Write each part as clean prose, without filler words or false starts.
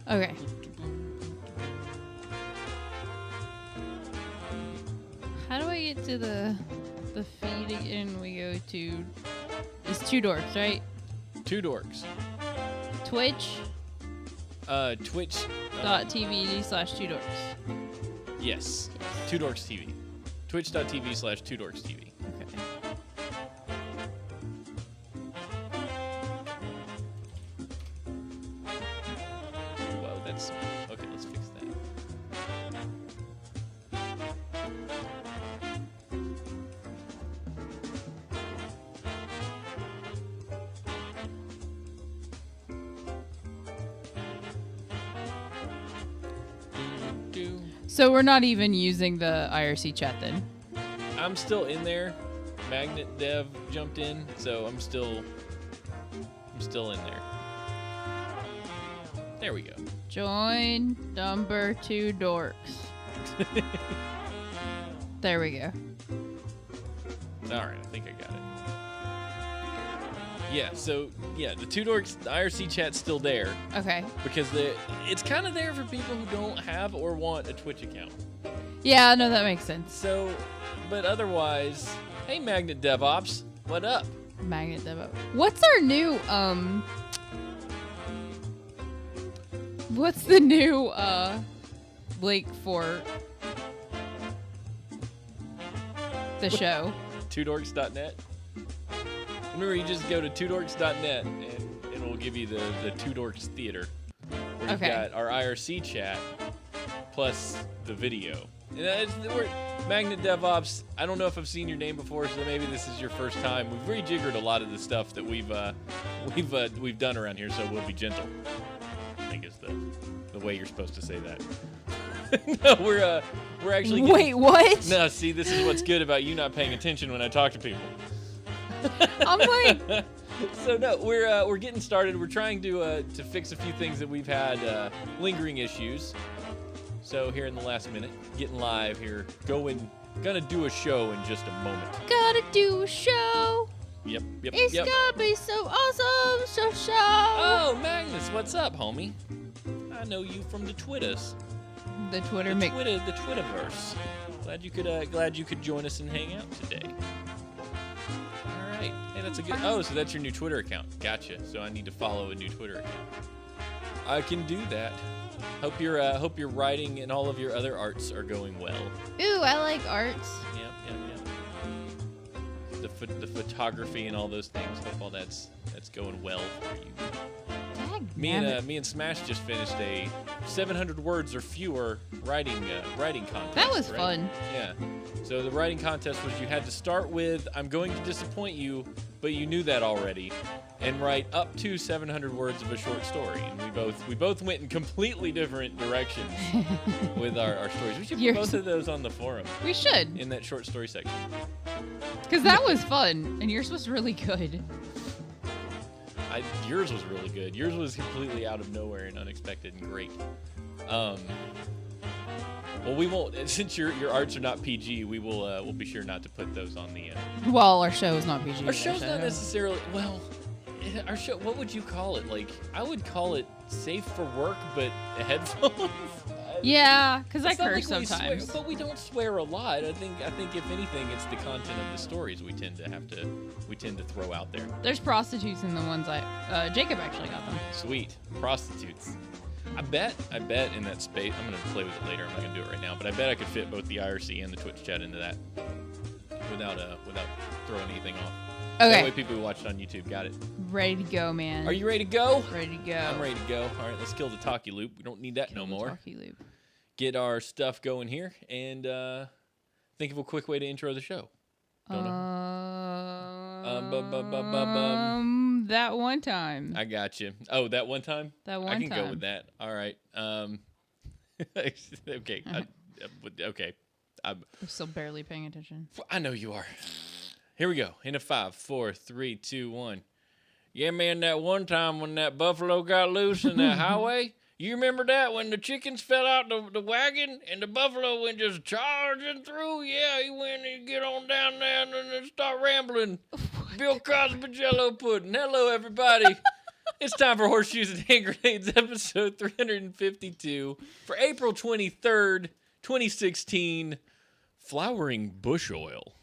Okay. How do I get to the feed again? We go to... It's Two Dorks, right? Two Dorks. Twitch. Twitch. .tv/Two Dorks. Yes. Two Dorks TV. Twitch.tv/Two Dorks TV. Okay. Whoa, that's... Okay, let's fix that. So we're not even using the IRC chat then? I'm still in there. Magnet Dev jumped in, so I'm still in there. There we go. Join number Two Dorks. There we go. All right, I think I got it. Yeah, so yeah, the Two Dorks, the IRC chat's still there Okay. because it's kind of there for people who don't have or want a Twitch account. Yeah, no, that makes sense. So, but otherwise, hey Magnet DevOps, what up? Magnet Devo. What's our new what's the new link for the show? twodorks.net. Remember, you just go to twodorks.net and it will give you the Two Dorks Theater. Where you've got our IRC chat plus the video. And we're Magnet DevOps. I don't know if I've seen your name before, so maybe this is your first time. We've rejiggered a lot of the stuff that we've done around here, so we'll be gentle. I think is the way you're supposed to say that. No, we're actually getting, Wait, what? No, see, this is what's good about you not paying attention when I talk to people. I'm like, So no, we're getting started. We're trying to fix a few things that we've had lingering issues. So here in the last minute, getting live here, gonna do a show in just a moment. gotta do a show. Yep. It's gonna be so awesome, so show. Oh, Magnus, what's up, homie? I know you from the Twitters. The Twitter The Twitterverse. Glad you could join us and hang out today. All right. Hey, that's a good. Oh, so that's your new Twitter account. Gotcha. So I need to follow a new Twitter account. I can do that. Hope your writing and all of your other arts are going well. Ooh, I like arts. Yep. The photography and all those things. Hope all that's going well for you. Me and Smash just finished a 700 words or fewer writing contest. That was right? fun. Yeah. So the writing contest was you had to start with "I'm going to disappoint you," but you knew that already, and write up to 700 words of a short story. And we both went in completely different directions with our stories. We should put both of those on the forum. We should. In that short story section. Because that was fun, and yours was really good. Yours was really good. Yours was completely out of nowhere and unexpected and great. Well, we won't, since your arts are not PG. We'll be sure not to put those on the. Well, our show is not PG. Our show's not necessarily our show. What would you call it? Like, I would call it safe for work, but headphones. Yeah, because I curse like sometimes. But we don't swear a lot. I think if anything, it's the content of the stories we tend to throw out there. There's prostitutes in the ones Jacob actually got them. Sweet prostitutes. I bet in that space. I'm gonna play with it later. I'm not gonna do it right now, but I bet I could fit both the IRC and the Twitch chat into that without throwing anything off. Okay. That way people who watch it on YouTube got it. Ready to go, man. Are you ready to go? Ready to go. I'm ready to go. All right, let's kill the talkie loop. We don't need that no more. Talkie loop. Get our stuff going here and think of a quick way to intro the show. That one time. I got you. Oh, that one time? That one time. I can time. go with that. All right. Okay. Okay. I'm still barely paying attention. I know you are. Here we go. In a 5, 4, 3, 2, 1. Yeah, man, that one time when that buffalo got loose in that highway, you remember that when the chickens fell out the wagon and the buffalo went just charging through? Yeah, he went and get on down there and then start rambling. Bill Cosby Jello pudding. Hello, everybody. It's time for Horseshoes and Hand Grenades, episode 352 for April 23rd, 2016. Flowering bush oil.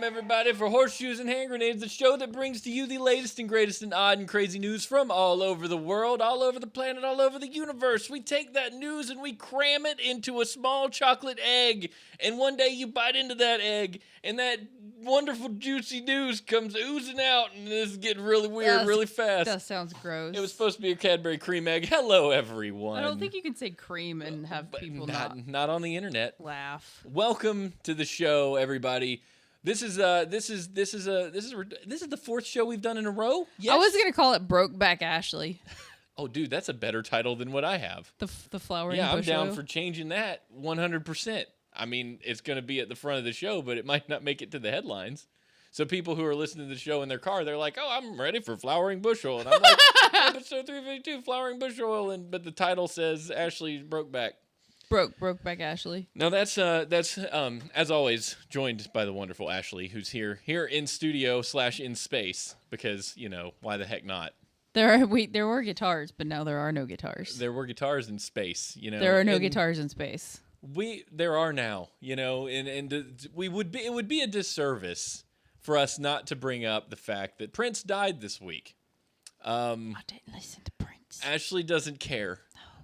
Everybody, for Horseshoes and Hand Grenades, the show that brings to you the latest and greatest and odd and crazy news from all over the world, all over the planet, all over the universe. We take that news and we cram it into a small chocolate egg, and one day you bite into that egg, and that wonderful juicy news comes oozing out, and this is getting really weird really fast. That sounds gross. It was supposed to be a Cadbury cream egg. Hello, everyone. I don't think you can say cream and have people not on the internet. Laugh. Welcome to the show, everybody. This is the fourth show we've done in a row. Yes. I was gonna call it Brokeback Ashley. Oh, dude, that's a better title than what I have. The flowering. Yeah, I'm bush down oil. for changing that 100%. I mean, it's gonna be at the front of the show, but it might not make it to the headlines. So people who are listening to the show in their car, they're like, "Oh, I'm ready for flowering bush oil," and I'm like, "Episode 352, flowering bush oil," but the title says Ashley Brokeback. Brokeback Ashley. Now that's as always joined by the wonderful Ashley, who's here in studio / in space, because why the heck not? There were guitars, but now there are no guitars. There were guitars in space, There are no guitars in space. There are now, and it would be a disservice for us not to bring up the fact that Prince died this week. I didn't listen to Prince. Ashley doesn't care.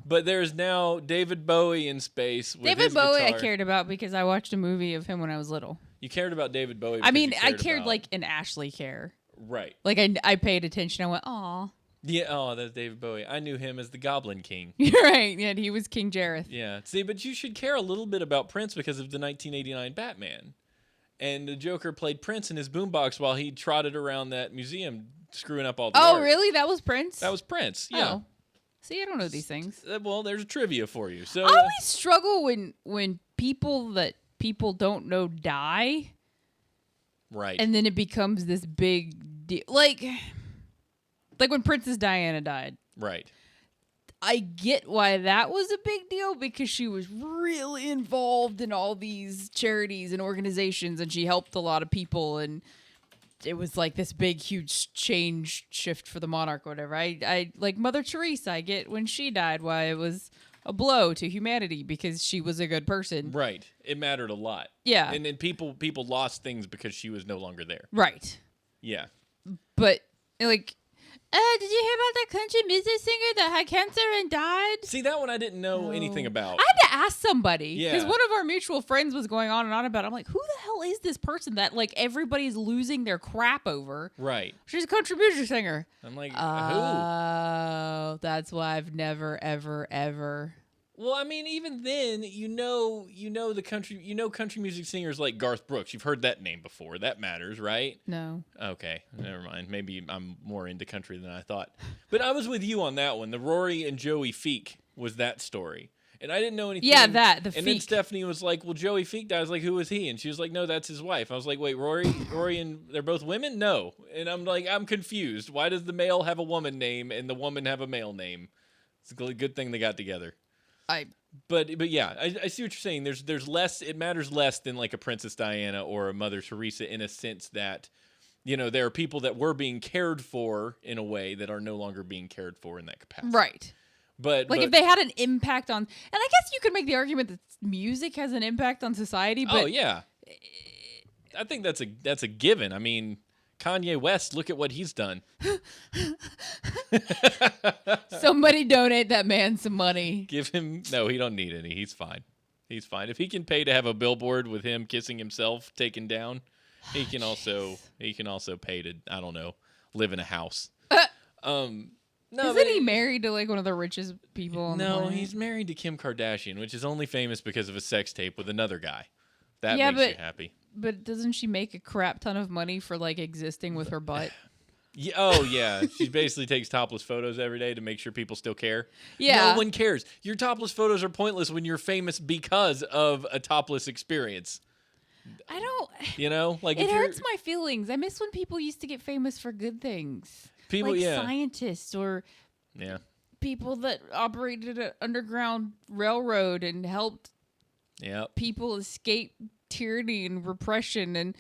But there's now David Bowie in space with David his Bowie guitar. I cared about because I watched a movie of him when I was little. You cared about David Bowie because I mean, I cared cared about... like an Ashley care. Right. Like I paid attention. I went, aw. Yeah, that's David Bowie. I knew him as the Goblin King. You're right. Yeah, he was King Jareth. Yeah. See, but you should care a little bit about Prince because of the 1989 Batman. And the Joker played Prince in his boombox while he trotted around that museum screwing up all the art. Really? That was Prince? That was Prince, yeah. Oh. See, I don't know these things. Well, there's a trivia for you. So I always struggle when people don't know die. Right. And then it becomes this big deal. Like when Princess Diana died. Right. I get why that was a big deal because she was really involved in all these charities and organizations and she helped a lot of people and it was like this big, huge shift for the monarch or whatever. I like Mother Teresa. I get when she died why it was a blow to humanity because she was a good person. Right. It mattered a lot. Yeah. And then people lost things because she was no longer there. Right. Yeah. But like, did you hear about that country music singer that had cancer and died? See, that one I didn't know anything about. I had to ask somebody. Yeah. Because one of our mutual friends was going on and on about it. I'm like, who the hell is this person that like everybody's losing their crap over? Right. She's a country music singer. I'm like, who? Oh, that's why I've never, ever, ever. Well, I mean, even then, the country music singers like Garth Brooks. You've heard that name before. That matters, right? No. Okay, never mind. Maybe I'm more into country than I thought. But I was with you on that one. The Rory and Joey Feek was that story. And I didn't know anything. Yeah, And Feek. then Stephanie was like, well, Joey Feek died. I was like, who was he? And she was like, no, that's his wife. I was like, wait, Rory and they're both women? No. And I'm like, I'm confused. Why does the male have a woman name and the woman have a male name? It's a good thing they got together. But yeah, I see what you're saying. There's less. It matters less than like a Princess Diana or a Mother Teresa in a sense that, there are people that were being cared for in a way that are no longer being cared for in that capacity. Right. But if they had an impact on, and I guess you could make the argument that music has an impact on society. But oh yeah, I think that's a given. I mean, Kanye West, look at what he's done. Somebody donate that man some money. Give him... No, he don't need any. He's fine. He's fine. If he can pay to have a billboard with him kissing himself taken down, he can also pay to, I don't know, live in a house. No, isn't he married to like one of the richest people on the planet? He's married to Kim Kardashian, which is only famous because of a sex tape with another guy. That makes you happy. But doesn't she make a crap ton of money for like existing with her butt? Yeah, oh, yeah. She basically takes topless photos every day to make sure people still care. Yeah. No one cares. Your topless photos are pointless when you're famous because of a topless experience. I don't. You know? Like, It if you're... hurts my feelings. I miss when people used to get famous for good things. People, like yeah. scientists or Yeah. people that operated an underground railroad and helped people escape tyranny and repression and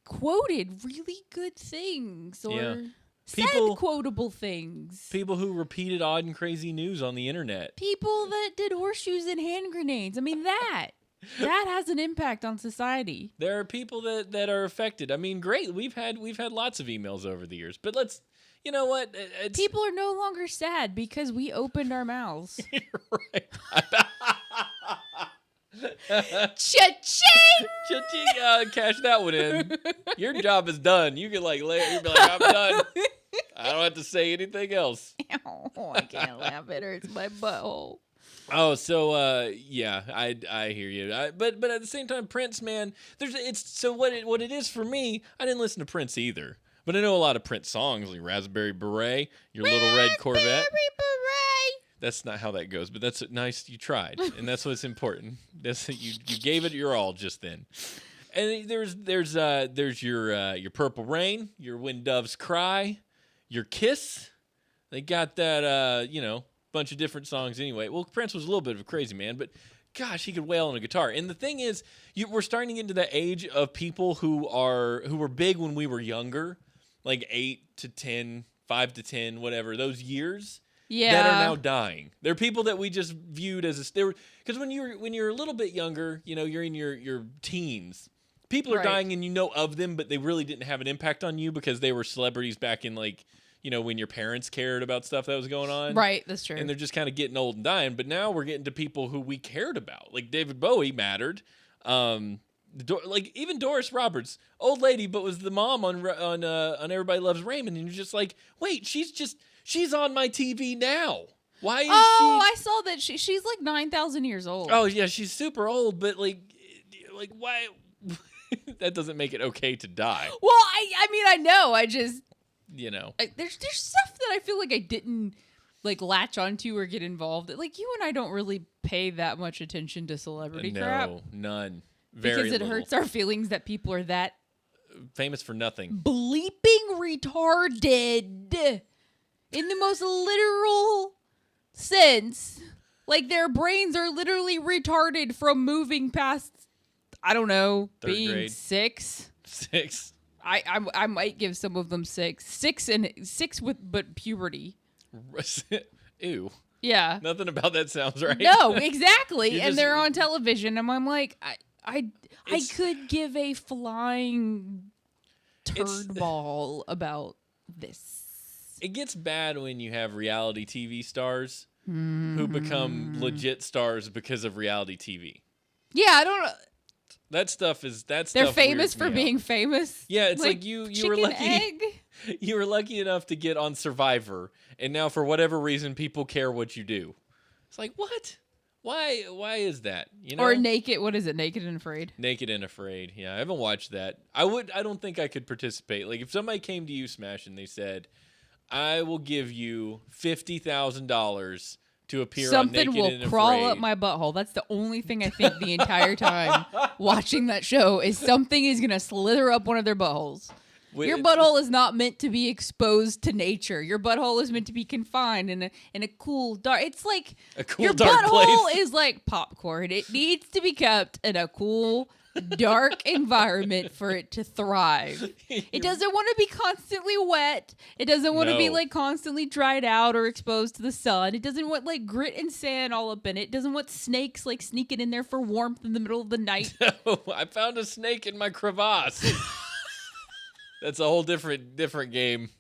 quoted really good things or said quotable things. People who repeated odd and crazy news on the internet. People that did horseshoes and hand grenades. I mean, that has an impact on society. There are people that are affected. I mean, great. We've had lots of emails over the years, but let's... You know what? People are no longer sad because we opened our mouths. Right. Cha-ching! Cha-ching! Cash that one in. Your job is done. You can you'll be like, I'm done. I don't have to say anything else. Oh, I can't laugh. It hurts my butthole. Oh, so yeah, I hear you. But at the same time, Prince, man, what it is for me. I didn't listen to Prince either. But I know a lot of Prince songs, like Raspberry Beret, Your Little Red Corvette. Raspberry Beret. That's not how that goes, but that's nice. You tried, and that's what's important. That's you gave it your all just then. And there's your Purple Rain, your When Doves Cry, your Kiss. They got that bunch of different songs anyway. Well, Prince was a little bit of a crazy man, but gosh, he could wail on a guitar. And the thing is, we're starting to get into the age of people who were big when we were younger. Like 8 to 10, 5 to 10, whatever, those years that are now dying. They're people that we just viewed as because when you're a little bit younger, you're in your teens. People are dying and you know of them, but they really didn't have an impact on you because they were celebrities back in when your parents cared about stuff that was going on. Right, that's true. And they're just kind of getting old and dying. But now we're getting to people who we cared about. Like David Bowie mattered. Even Doris Roberts, old lady, but was the mom on Everybody Loves Raymond, and you're just like, wait, she's on my TV now. Why is she? Oh, I saw that she's like 9,000 years old. Oh yeah, she's super old, but like why? That doesn't make it okay to die. Well, I mean I know, I just there's stuff that I feel like I didn't latch onto or get involved. Like you and I don't really pay that much attention to celebrity crap. No, none. Because it hurts our feelings that people are that famous for nothing. Bleeping retarded. In the most literal sense. Like their brains are literally retarded from moving past, I don't know, Third being grade. 6. 6. I might give some of them 6. 6 but puberty. Ew. Yeah. Nothing about that sounds right. No, exactly. And they're on television and I'm like, I could give a flying turd ball about this. It gets bad when you have reality TV stars who become legit stars because of reality TV. Yeah, I don't know. They're famous for being famous. Yeah, it's like you were lucky. Egg? You were lucky enough to get on Survivor, and now for whatever reason people care what you do. It's like, what? Why is that? Or Naked, what is it? Naked and Afraid? Naked and Afraid. Yeah, I haven't watched that. I don't think I could participate. Like if somebody came to you, Smash, and they said, "I will give you $50,000 to appear on Naked and Afraid." Something will crawl up my butthole. That's the only thing I think the entire time watching that show is something is going to slither up one of their buttholes. Your butthole is not meant to be exposed to nature. Your butthole is meant to be confined in a cool, dark. It's like a cool, your dark butthole place. is like popcorn. It needs to be kept in a cool, dark environment for it to thrive. It doesn't want to be constantly wet. It doesn't want to be constantly dried out or exposed to the sun. It doesn't want grit and sand all up in it. It doesn't want snakes sneaking in there for warmth in the middle of the night. No, I found a snake in my crevasse. That's a whole different game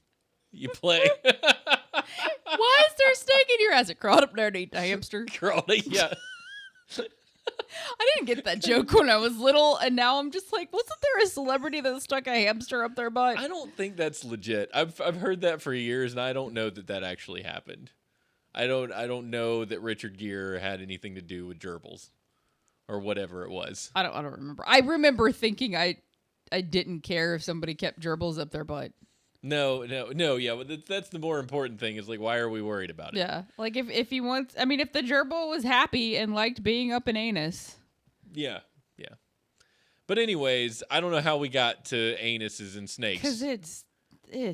you play. Why is there a snake in your ass? It crawled up there to eat the hamster. Yeah. I didn't get that joke when I was little, and now I'm just like, wasn't there a celebrity that stuck a hamster up their butt? I don't think that's legit. I've heard that for years, and I don't know that actually happened. I don't know that Richard Gere had anything to do with gerbils or whatever it was. I don't remember. I remember thinking I didn't care if somebody kept gerbils up their butt. No, yeah, but that's the more important thing is like, why are we worried about it? Yeah, like if he wants, I mean, if the gerbil was happy and liked being up in anus. Yeah. But anyways, I don't know how we got to anuses and snakes. Because it's.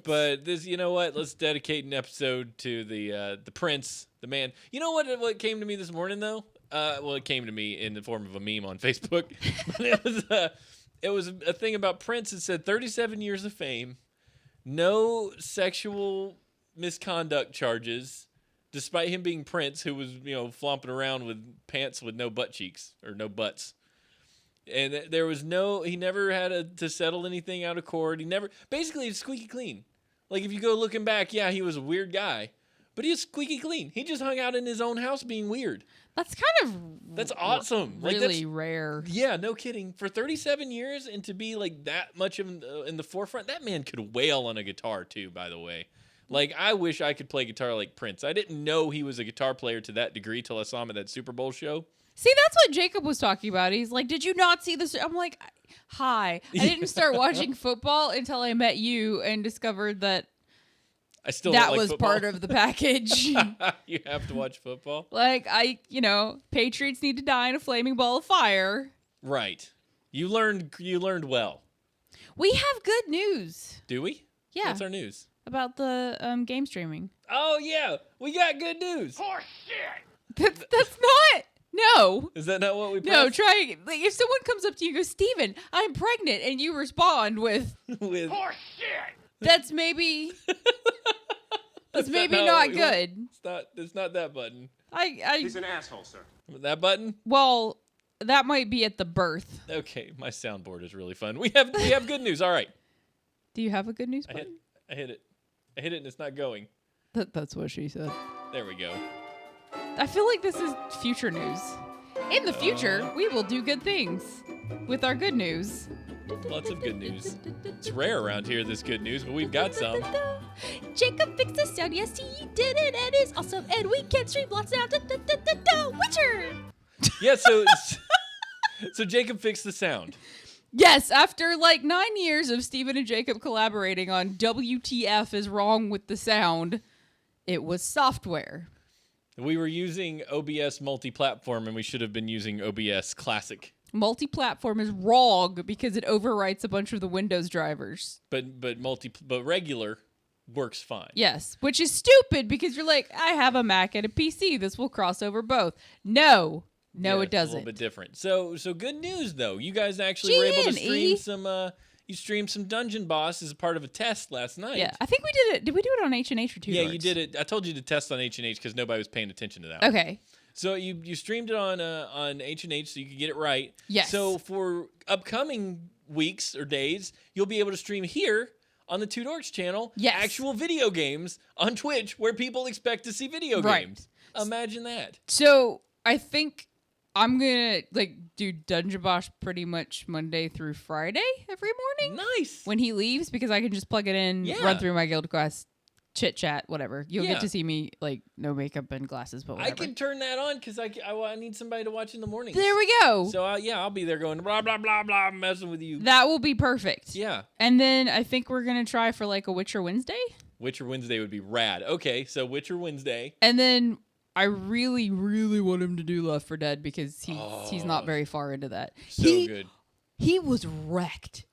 But this, you know what? Let's dedicate an episode to the prince, the man. You know what came to me this morning though? Well, it came to me in the form of a meme on Facebook. But it was a thing about Prince. It said 37 years of fame, no sexual misconduct charges, despite him being Prince, who was flomping around with pants with no butt cheeks or no butts. And there was he never had to settle anything out of court. Basically, it's squeaky clean. Like, if you go looking back, yeah, he was a weird guy, but he was squeaky clean. He just hung out in his own house being weird. That's kind of That's awesome. Really rare. Yeah, no kidding. For 37 years and to be like that much in the forefront, that man could wail on a guitar too, by the way. Like, I wish I could play guitar like Prince. I didn't know he was a guitar player to that degree till I saw him at that Super Bowl show. See, that's what Jacob was talking about. He's like, did you not see this? I'm like, hi. I didn't start watching football until I met you and discovered that that was football. part of the package. You have to watch football? Like, Patriots need to die in a flaming ball of fire. Right. You learned well. We have good news. Do we? Yeah. What's our news? About the game streaming. Oh, yeah. We got good news. Horse shit! That's not... No. Is that not what we pressed? No, try... Like, if someone comes up to you and goes, Steven, I'm pregnant, and you respond with... Horse shit! That's maybe... That's maybe not not good. It's not that button. He's an asshole, sir. That button? Well, that might be at the birth. Okay, my soundboard is really fun. We have good news. All right. Do you have a good news button? I hit it and it's not going. That's what she said. There we go. I feel like this is future news. In the future, we will do good things with our good news. Lots of good news. It's rare around here, this good news, but we've got some. Jacob fixed the sound. Yes, he did it, and it's awesome. And we can stream lots now. Witcher. Yeah, so Jacob fixed the sound. Yes, after like 9 years of Steven and Jacob collaborating on WTF is wrong with the sound, it was software. We were using OBS multi-platform, and we should have been using OBS Classic. Multi-platform is wrong because it overwrites a bunch of the Windows drivers. But regular works fine. Yes, which is stupid because you're like, I have a Mac and a PC. This will cross over both. No, it doesn't. A little bit different. So good news though. You guys actually were able to stream some. You streamed some Dungeon Boss as a part of a test last night. Yeah, I think we did it. Did we do it on H&H or Two Yeah, Dorks? you did it. I told you to test on H&H because nobody was paying attention to that. Okay. So you streamed it on H&H so you could get it right. Yes. So for upcoming weeks or days, you'll be able to stream here on the Two Dorks channel. Yes. Actual video games on Twitch where people expect to see video games. Imagine that. So I think I'm gonna do Dungeon Boss pretty much Monday through Friday every morning. Nice. When he leaves, because I can just plug it in, run through my guild quest, chit chat, whatever. You'll get to see me no makeup and glasses, but whatever. I can turn that on because I need somebody to watch in the morning. There we go. So I'll be there going blah blah blah blah, messing with you. That will be perfect. Yeah. And then I think we're gonna try for a Witcher Wednesday. Witcher Wednesday would be rad. Okay, so Witcher Wednesday. And then I really, really want him to do Left 4 Dead because he's not very far into that. So good. He was wrecked,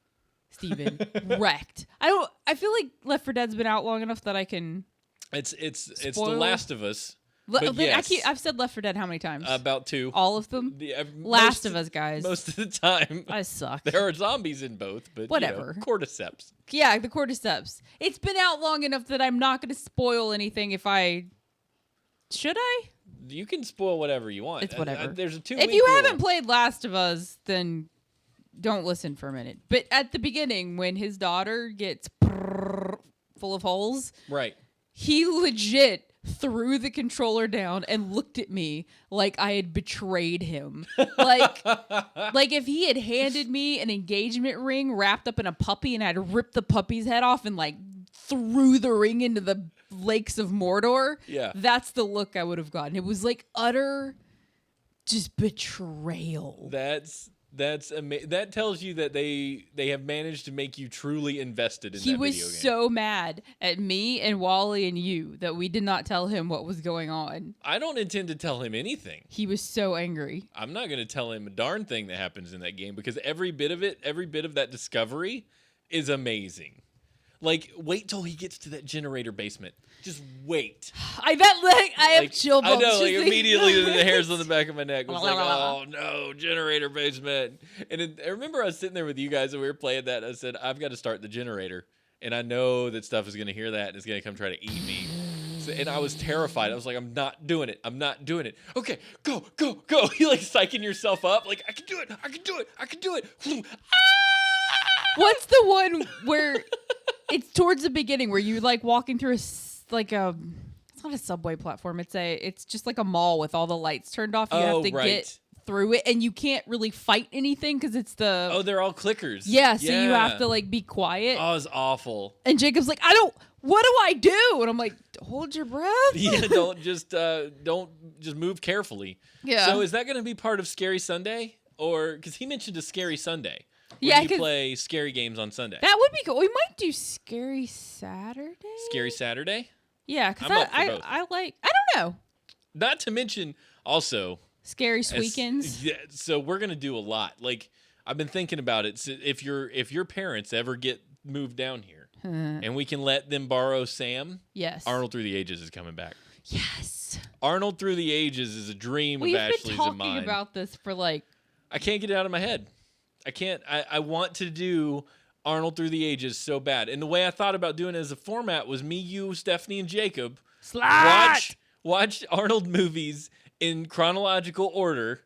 Steven. Wrecked. I feel like Left 4 Dead's been out long enough that I can. It's The Last of Us. I've said Left 4 Dead how many times? About 2. All of them. Last of Us, guys. Most of the time. I suck. There are zombies in both, but whatever. Cordyceps. Yeah, the Cordyceps. It's been out long enough that I'm not going to spoil anything if I. Should I? You can spoil whatever you want. It's whatever. There's a 2 If you haven't played Last of Us, then don't listen for a minute. But at the beginning, when his daughter gets full of holes, right, he legit threw the controller down and looked at me like I had betrayed him. like if he had handed me an engagement ring wrapped up in a puppy and I'd ripped the puppy's head off and threw the ring into the lakes of Mordor. Yeah. That's the look I would have gotten. It was utter just betrayal. That's That tells you that they have managed to make you truly invested in He that was video game. so mad at me and Wally and you that we did not tell him what was going on. I don't intend to tell him anything. He was so angry. I'm not going to tell him a darn thing that happens in that game because every bit of that discovery is amazing. Like, wait till he gets to that generator basement. Just wait. I have chill bumps. I know, like just immediately thinking the about hairs it. on the back of my neck was like, oh no, generator basement. And I remember I was sitting there with you guys and we were playing that. And I said, I've got to start the generator. And I know that stuff is going to hear that and it's going to come try to eat me. And I was terrified. I was like, I'm not doing it. I'm not doing it. Okay, go. You like psyching yourself up. Like, I can do it. What's the one where it's towards the beginning where you like walking through it's not a subway platform. It's just like a mall with all the lights turned off. You have to get through it and you can't really fight anything because it's they're all clickers. Yeah, so you have to like be quiet. Oh, it's awful. And Jacob's like, what do I do? And I'm like, hold your breath. Yeah, don't just move carefully. Yeah. So is that going to be part of Scary Sunday? Or because he mentioned a Scary Sunday. Yeah, you play scary games on Sunday. That would be cool. We might do Scary Saturday. Scary Saturday? Yeah, because I like, I don't know. Not to mention also Scary Weekends. Yeah, so we're gonna do a lot. Like I've been thinking about it. So if your parents ever get moved down here, and we can let them borrow Sam. Yes. Arnold Through the Ages is coming back. Yes. Ashley's Through the Ages is a dream of Ashley's and mine. We've been talking about this for like. I can't get it out of my head. I can't. I want to do Arnold Through the Ages so bad. And the way I thought about doing it as a format was me, you, Stephanie, and Jacob watch Arnold movies in chronological order,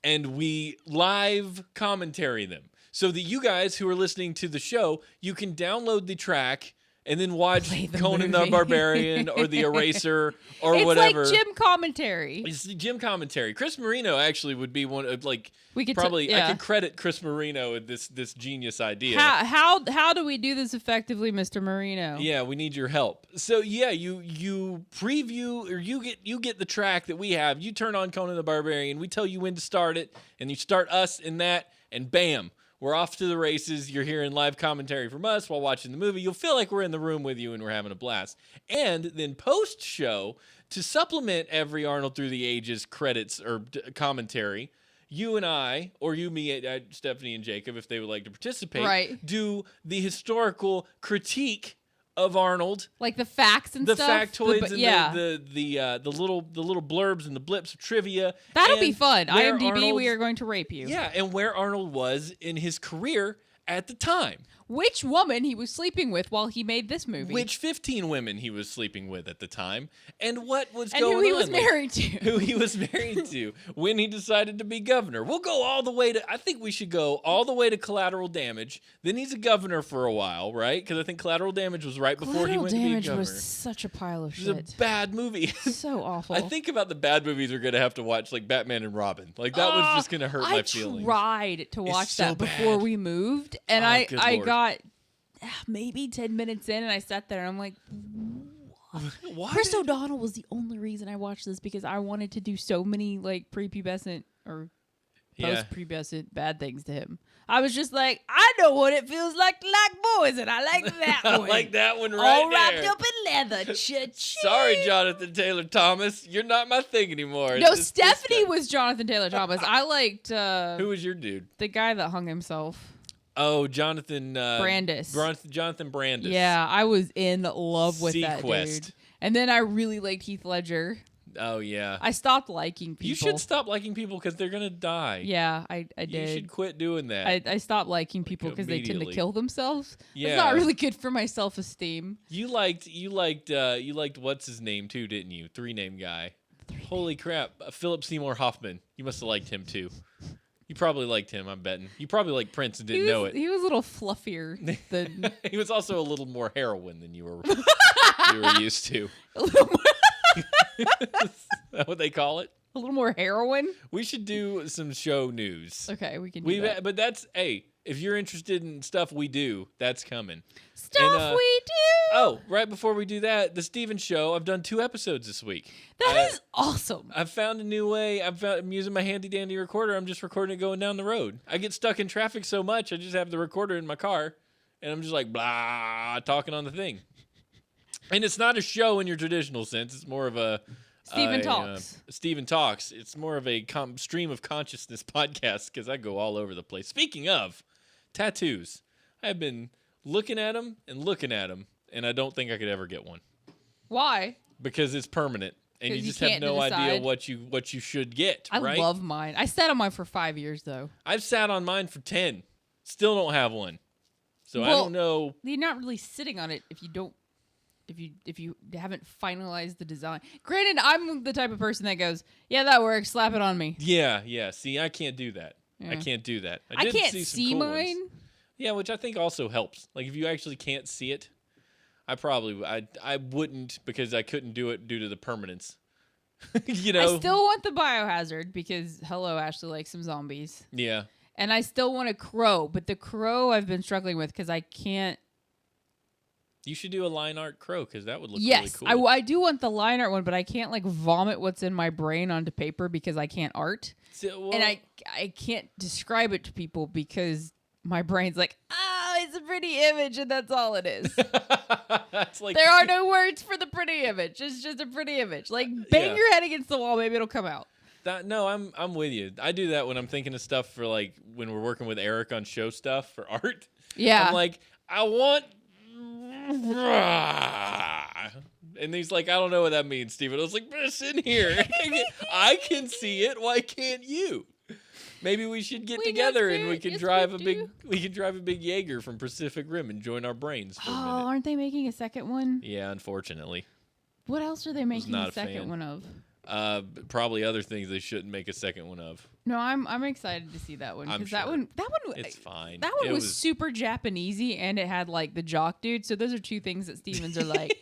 and we live commentary them. So that you guys who are listening to the show, you can download the track and then watch Conan the Barbarian or The Eraser or whatever. It's like gym commentary. It's the gym commentary. Chris Marino actually would be one of like I could credit Chris Marino with this genius idea. How do we do this effectively, Mr. Marino? Yeah, we need your help. So yeah, you preview or you get the track that we have. You turn on Conan the Barbarian. We tell you when to start it, and you start us in that, and bam. We're off to the races. You're hearing live commentary from us while watching the movie. You'll feel like we're in the room with you and we're having a blast. And then post-show, to supplement every Arnold Through the Ages credits or commentary, you and I, or you, me, Stephanie, and Jacob, if they would like to participate, do the historical critique of Arnold, like the facts and the stuff, factoids, the little blurbs and the blips of trivia. That'll be fun. IMDb, we are going to rape you. Yeah, and where Arnold was in his career at the time. Which woman he was sleeping with while he made this movie. Which 15 women he was sleeping with at the time. And what was going on. And who he was married to. Who he was married to. When he decided to be governor. We'll go all the way to, I think we should go all the way to Collateral Damage. Then he's a governor for a while, right? Because I think Collateral Damage was right before he went to be a governor. Collateral Damage was such a pile of shit. It was a bad movie. So awful. I think about the bad movies we're going to have to watch, like Batman and Robin. Like, that was just going to hurt my feelings. I tried to watch that before we moved. And I got maybe 10 minutes in and I sat there and I'm like, what? Chris O'Donnell was the only reason I watched this because I wanted to do so many like prepubescent or post-pubescent bad things to him. I was just like, I know what it feels like to like boys, and I like that one. I like that one right all there. wrapped up in leather. Cha-ching. Sorry, Jonathan Taylor Thomas. You're not my thing anymore. No, Stephanie was Jonathan Taylor Thomas. I liked... who was your dude? The guy that hung himself. Oh, Jonathan... Brandis. Jonathan Brandis. Yeah, I was in love with that Sequest. dude. And then I really liked Heath Ledger. Oh, yeah. I stopped liking people. You should stop liking people because they're going to die. Yeah, I did. You should quit doing that. I stopped liking people because they tend to kill themselves. Yeah. It's not really good for my self-esteem. You liked what's his name too, didn't you? Three-name guy. Holy crap. Philip Seymour Hoffman. You must have liked him too. You probably liked him, I'm betting. You probably liked Prince and didn't know it. He was a little fluffier than... He was also a little more heroin than you were used to. A little more... Is that what they call it? A little more heroin? We should do some show news. Okay, we can do that. But that's, hey, If you're interested in stuff we do, that's coming. Stuff we do. Oh, right before we do that, the Steven Show. I've done 2 episodes this week. That is awesome. I've found a new way. I'm using my handy dandy recorder. I'm just recording it going down the road. I get stuck in traffic so much, I just have the recorder in my car, and I'm just like blah talking on the thing. And it's not a show in your traditional sense. It's more of a Steven Talks. Steven Talks. It's more of a stream of consciousness podcast because I go all over the place. Speaking of tattoos, I've been looking at them, and I don't think I could ever get one. Why? Because it's permanent, and you just have can't no idea decide. what you should get. I right? love mine. I sat on mine for 5 years though. I've sat on mine for 10. Still don't have one. So I don't know. You're not really sitting on it if you haven't finalized the design. Granted, I'm the type of person that goes, yeah, that works. Slap it on me. Yeah. See, I can't do that. Yeah. I can't do that. I did can't see some see cool mine. ones. Yeah, which I think also helps. Like if you actually can't see it, I wouldn't because I couldn't do it due to the permanence. You know. I still want the biohazard because hello, Ashley likes some zombies. Yeah. And I still want a crow, but the crow I've been struggling with because I can't. You should do a line art crow because that would look Yes, really cool. I do want the line art one, but I can't like vomit what's in my brain onto paper because I can't art. So, And I can't describe it to people because my brain's like, it's a pretty image and that's all it is. that's like There are no words for the pretty image. It's just a pretty image. Like bang your head against the wall, maybe it'll come out. No, I'm with you. I do that when I'm thinking of stuff for like when we're working with Eric on show stuff for art. Yeah. I'm like, I want and he's like, I don't know what that means, Steven. I was like, but it's in here. I can see it. Why can't you? Maybe we should get together and we can drive a big Jaeger from Pacific Rim and join our brains for a minute. Aren't they making a second one? Yeah, unfortunately. What else are they making not a a second fan. one of? Probably other things they shouldn't make a second one of. No, I'm excited to see that one I'm because sure. that one It's fine. That one was super Japanesey and it had like the jock dude. So those are two things that Stevens are like.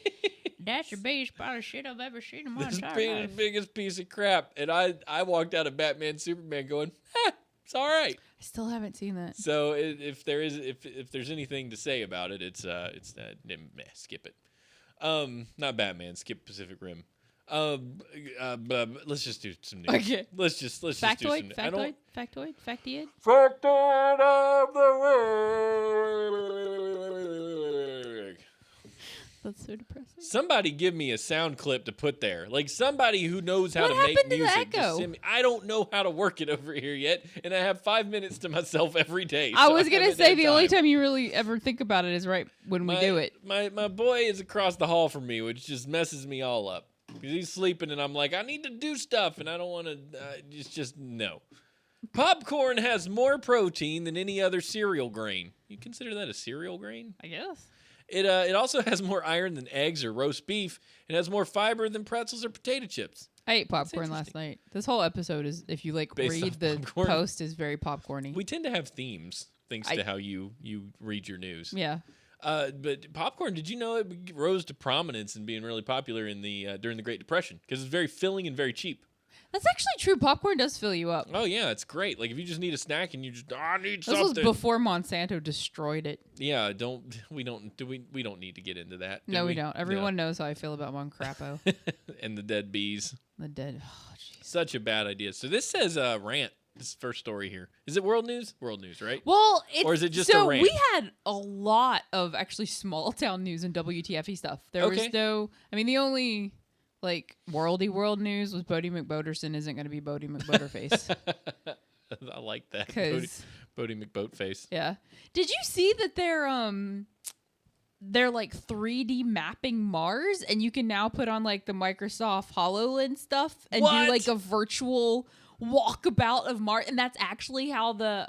That's the biggest pile of shit I've ever seen in my entire the life. biggest piece of crap, and I walked out of Batman Superman going, it's all right. I still haven't seen that. So if there's anything to say about it, it's skip it. Not Batman, skip Pacific Rim. But let's just do some news. Okay. Let's just do some Factoid, news. factoid. Factoid of the week. That's so depressing. Somebody give me a sound clip to put there. Like somebody who knows how What to make happened to the music. echo? Just send me. I don't know how to work it over here yet, and I have 5 minutes to myself every day. I so was gonna haven't say had the only time you really ever think about it is right when we do it. My boy is across the hall from me, which just messes me all up. Because he's sleeping, and I'm like, I need to do stuff, and I don't want to. Just no. Popcorn has more protein than any other cereal grain. You consider that a cereal grain? I guess. It also has more iron than eggs or roast beef. It has more fiber than pretzels or potato chips. I ate popcorn last night. This whole episode is, if you like Based read off the popcorn? post, is very popcorny. We tend to have themes thanks to how you read your news. Yeah. But popcorn, did you know it rose to prominence and being really popular in the during the Great Depression because it's very filling and very cheap. That's actually true. Popcorn does fill you up. Oh yeah, it's great. Like if you just need a snack and you just I need This something. was before Monsanto destroyed it. Yeah, we don't need to get into that. No, we don't. Everyone knows how I feel about Moncrapo. And the dead bees. The dead. Oh, jeez. Such a bad idea. So this says rant. This is the first story here. Is it World News? World News, right? Well, or is it just a so rant? we had a lot of actually small town news and WTFE stuff. There was no. I mean, the only like world news was Bodie McBoaterson isn't going to be Bodie McBoaterface. I like that. Bodie McBoatface. Yeah. Did you see that they're like 3D mapping Mars, and you can now put on like the Microsoft HoloLens stuff and do like a virtual walkabout of Mars, and that's actually how the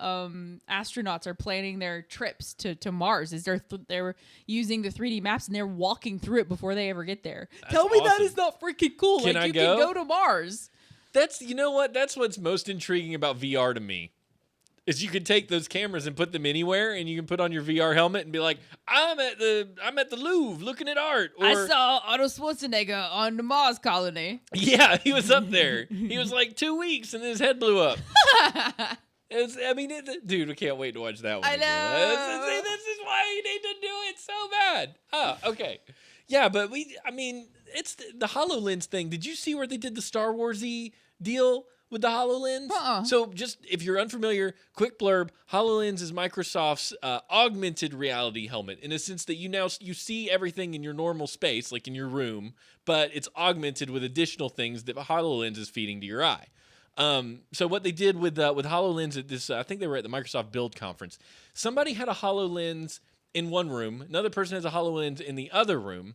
astronauts are planning their trips to Mars. Is they're using the 3D maps and they're walking through it before they ever get there. Tell me that is not freaking cool. Can like I you go? can go to Mars. That's that's what's most intriguing about VR to me. Is you can take those cameras and put them anywhere, and you can put on your VR helmet and be like, I'm at the Louvre looking at art. Or, I saw Arnold Schwarzenegger on the Mars colony. Yeah, he was up there. He was like 2 weeks, and his head blew up. Dude, I can't wait to watch that one. I know. This is why you need to do it so bad. Oh, okay. Yeah, but it's the HoloLens thing. Did you see where they did the Star Wars-y deal with the HoloLens? So just, if you're unfamiliar, quick blurb, HoloLens is Microsoft's augmented reality helmet, in a sense that you see everything in your normal space, like in your room, but it's augmented with additional things that HoloLens is feeding to your eye. So what they did with HoloLens at this, I think they were at the Microsoft Build conference. Somebody had a HoloLens in one room, another person has a HoloLens in the other room,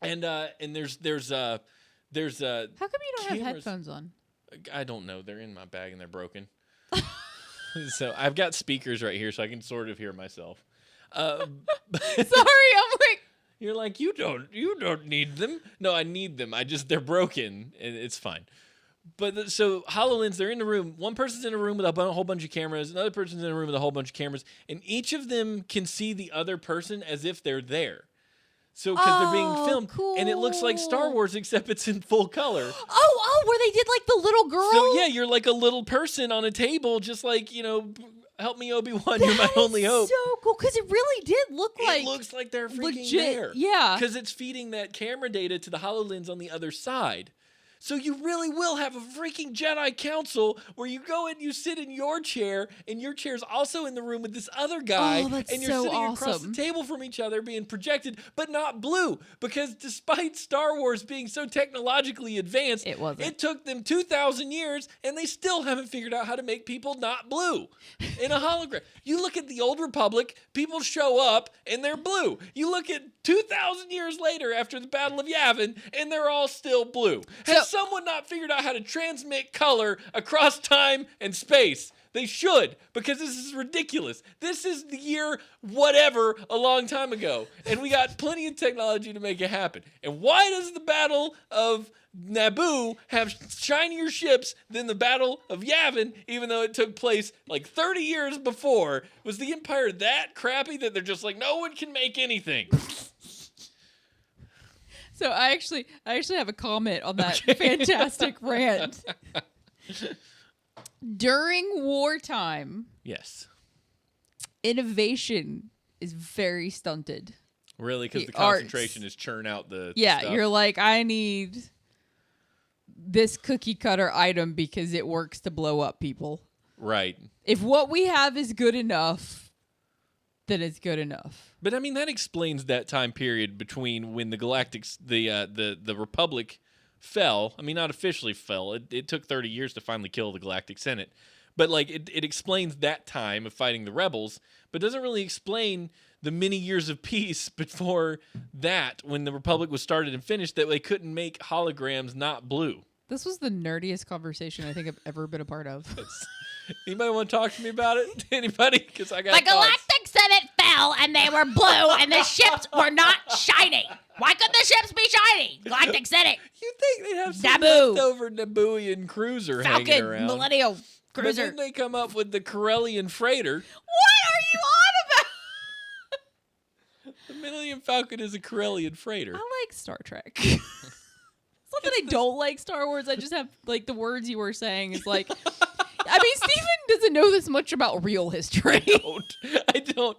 and there's How come you don't have headphones on? I don't know. They're in my bag and they're broken. So I've got speakers right here, so I can sort of hear myself. Sorry, I'm like. You're like, you don't need them. No, I need them. They're broken, and it's fine. But so HoloLens, they're in the room. One person's in a room with a whole bunch of cameras. Another person's in a room with a whole bunch of cameras. And each of them can see the other person as if they're there. So, because they're being filmed. Cool. And it looks like Star Wars, except it's in full color. Oh, where they did like the little girl? So, yeah, you're like a little person on a table, just like, help me, Obi-Wan, you're my only hope. So cool, because it really did look like... It looks like they're freaking legit, there. yeah. Because it's feeding that camera data to the HoloLens on the other side. So you really will have a freaking Jedi Council where you go and you sit in your chair, and your chair's also in the room with this other guy, and you're sitting across the table from each other being projected, but not blue. Because despite Star Wars being so technologically advanced, it took them 2,000 years, and they still haven't figured out how to make people not blue in a hologram. You look at the Old Republic, people show up, and they're blue. You look at 2,000 years later after the Battle of Yavin, and they're all still blue. Has someone not figured out how to transmit color across time and space? They should, because this is ridiculous. This is the year whatever a long time ago, and we got plenty of technology to make it happen. And why does the Battle of Naboo have shinier ships than the Battle of Yavin, even though it took place like 30 years before? Was the Empire that crappy that they're just like, no one can make anything? So I actually have a comment on that fantastic rant. During wartime, yes, innovation is very stunted. Really, because the concentration is churn out the stuff. You're like, I need this cookie cutter item because it works to blow up people. Right. If what we have is good enough, then it's good enough. But I mean, that explains that time period between when the the Republic fell. I mean, not officially fell. It took 30 years to finally kill the Galactic Senate. But like, it explains that time of fighting the rebels, but doesn't really explain the many years of peace before that, when the Republic was started and finished, that they couldn't make holograms not blue. This was the nerdiest conversation I think I've ever been a part of. Anybody want to talk to me about it? Anybody? Because I got the Galactic Senate fell, and they were blue, and the ships were not shining. Why couldn't the ships be shiny? Galactic Senate. You think they'd have some Naboo. leftover Nabooian cruiser hanging around? Millennial cruiser. But then they come up with the Corellian freighter. What are you on about? The Millennium Falcon is a Corellian freighter. I like Star Trek. It's not that I don't like Star Wars. I just have, like, the words you were saying is like... I mean, Steven doesn't know this much about real history. I don't.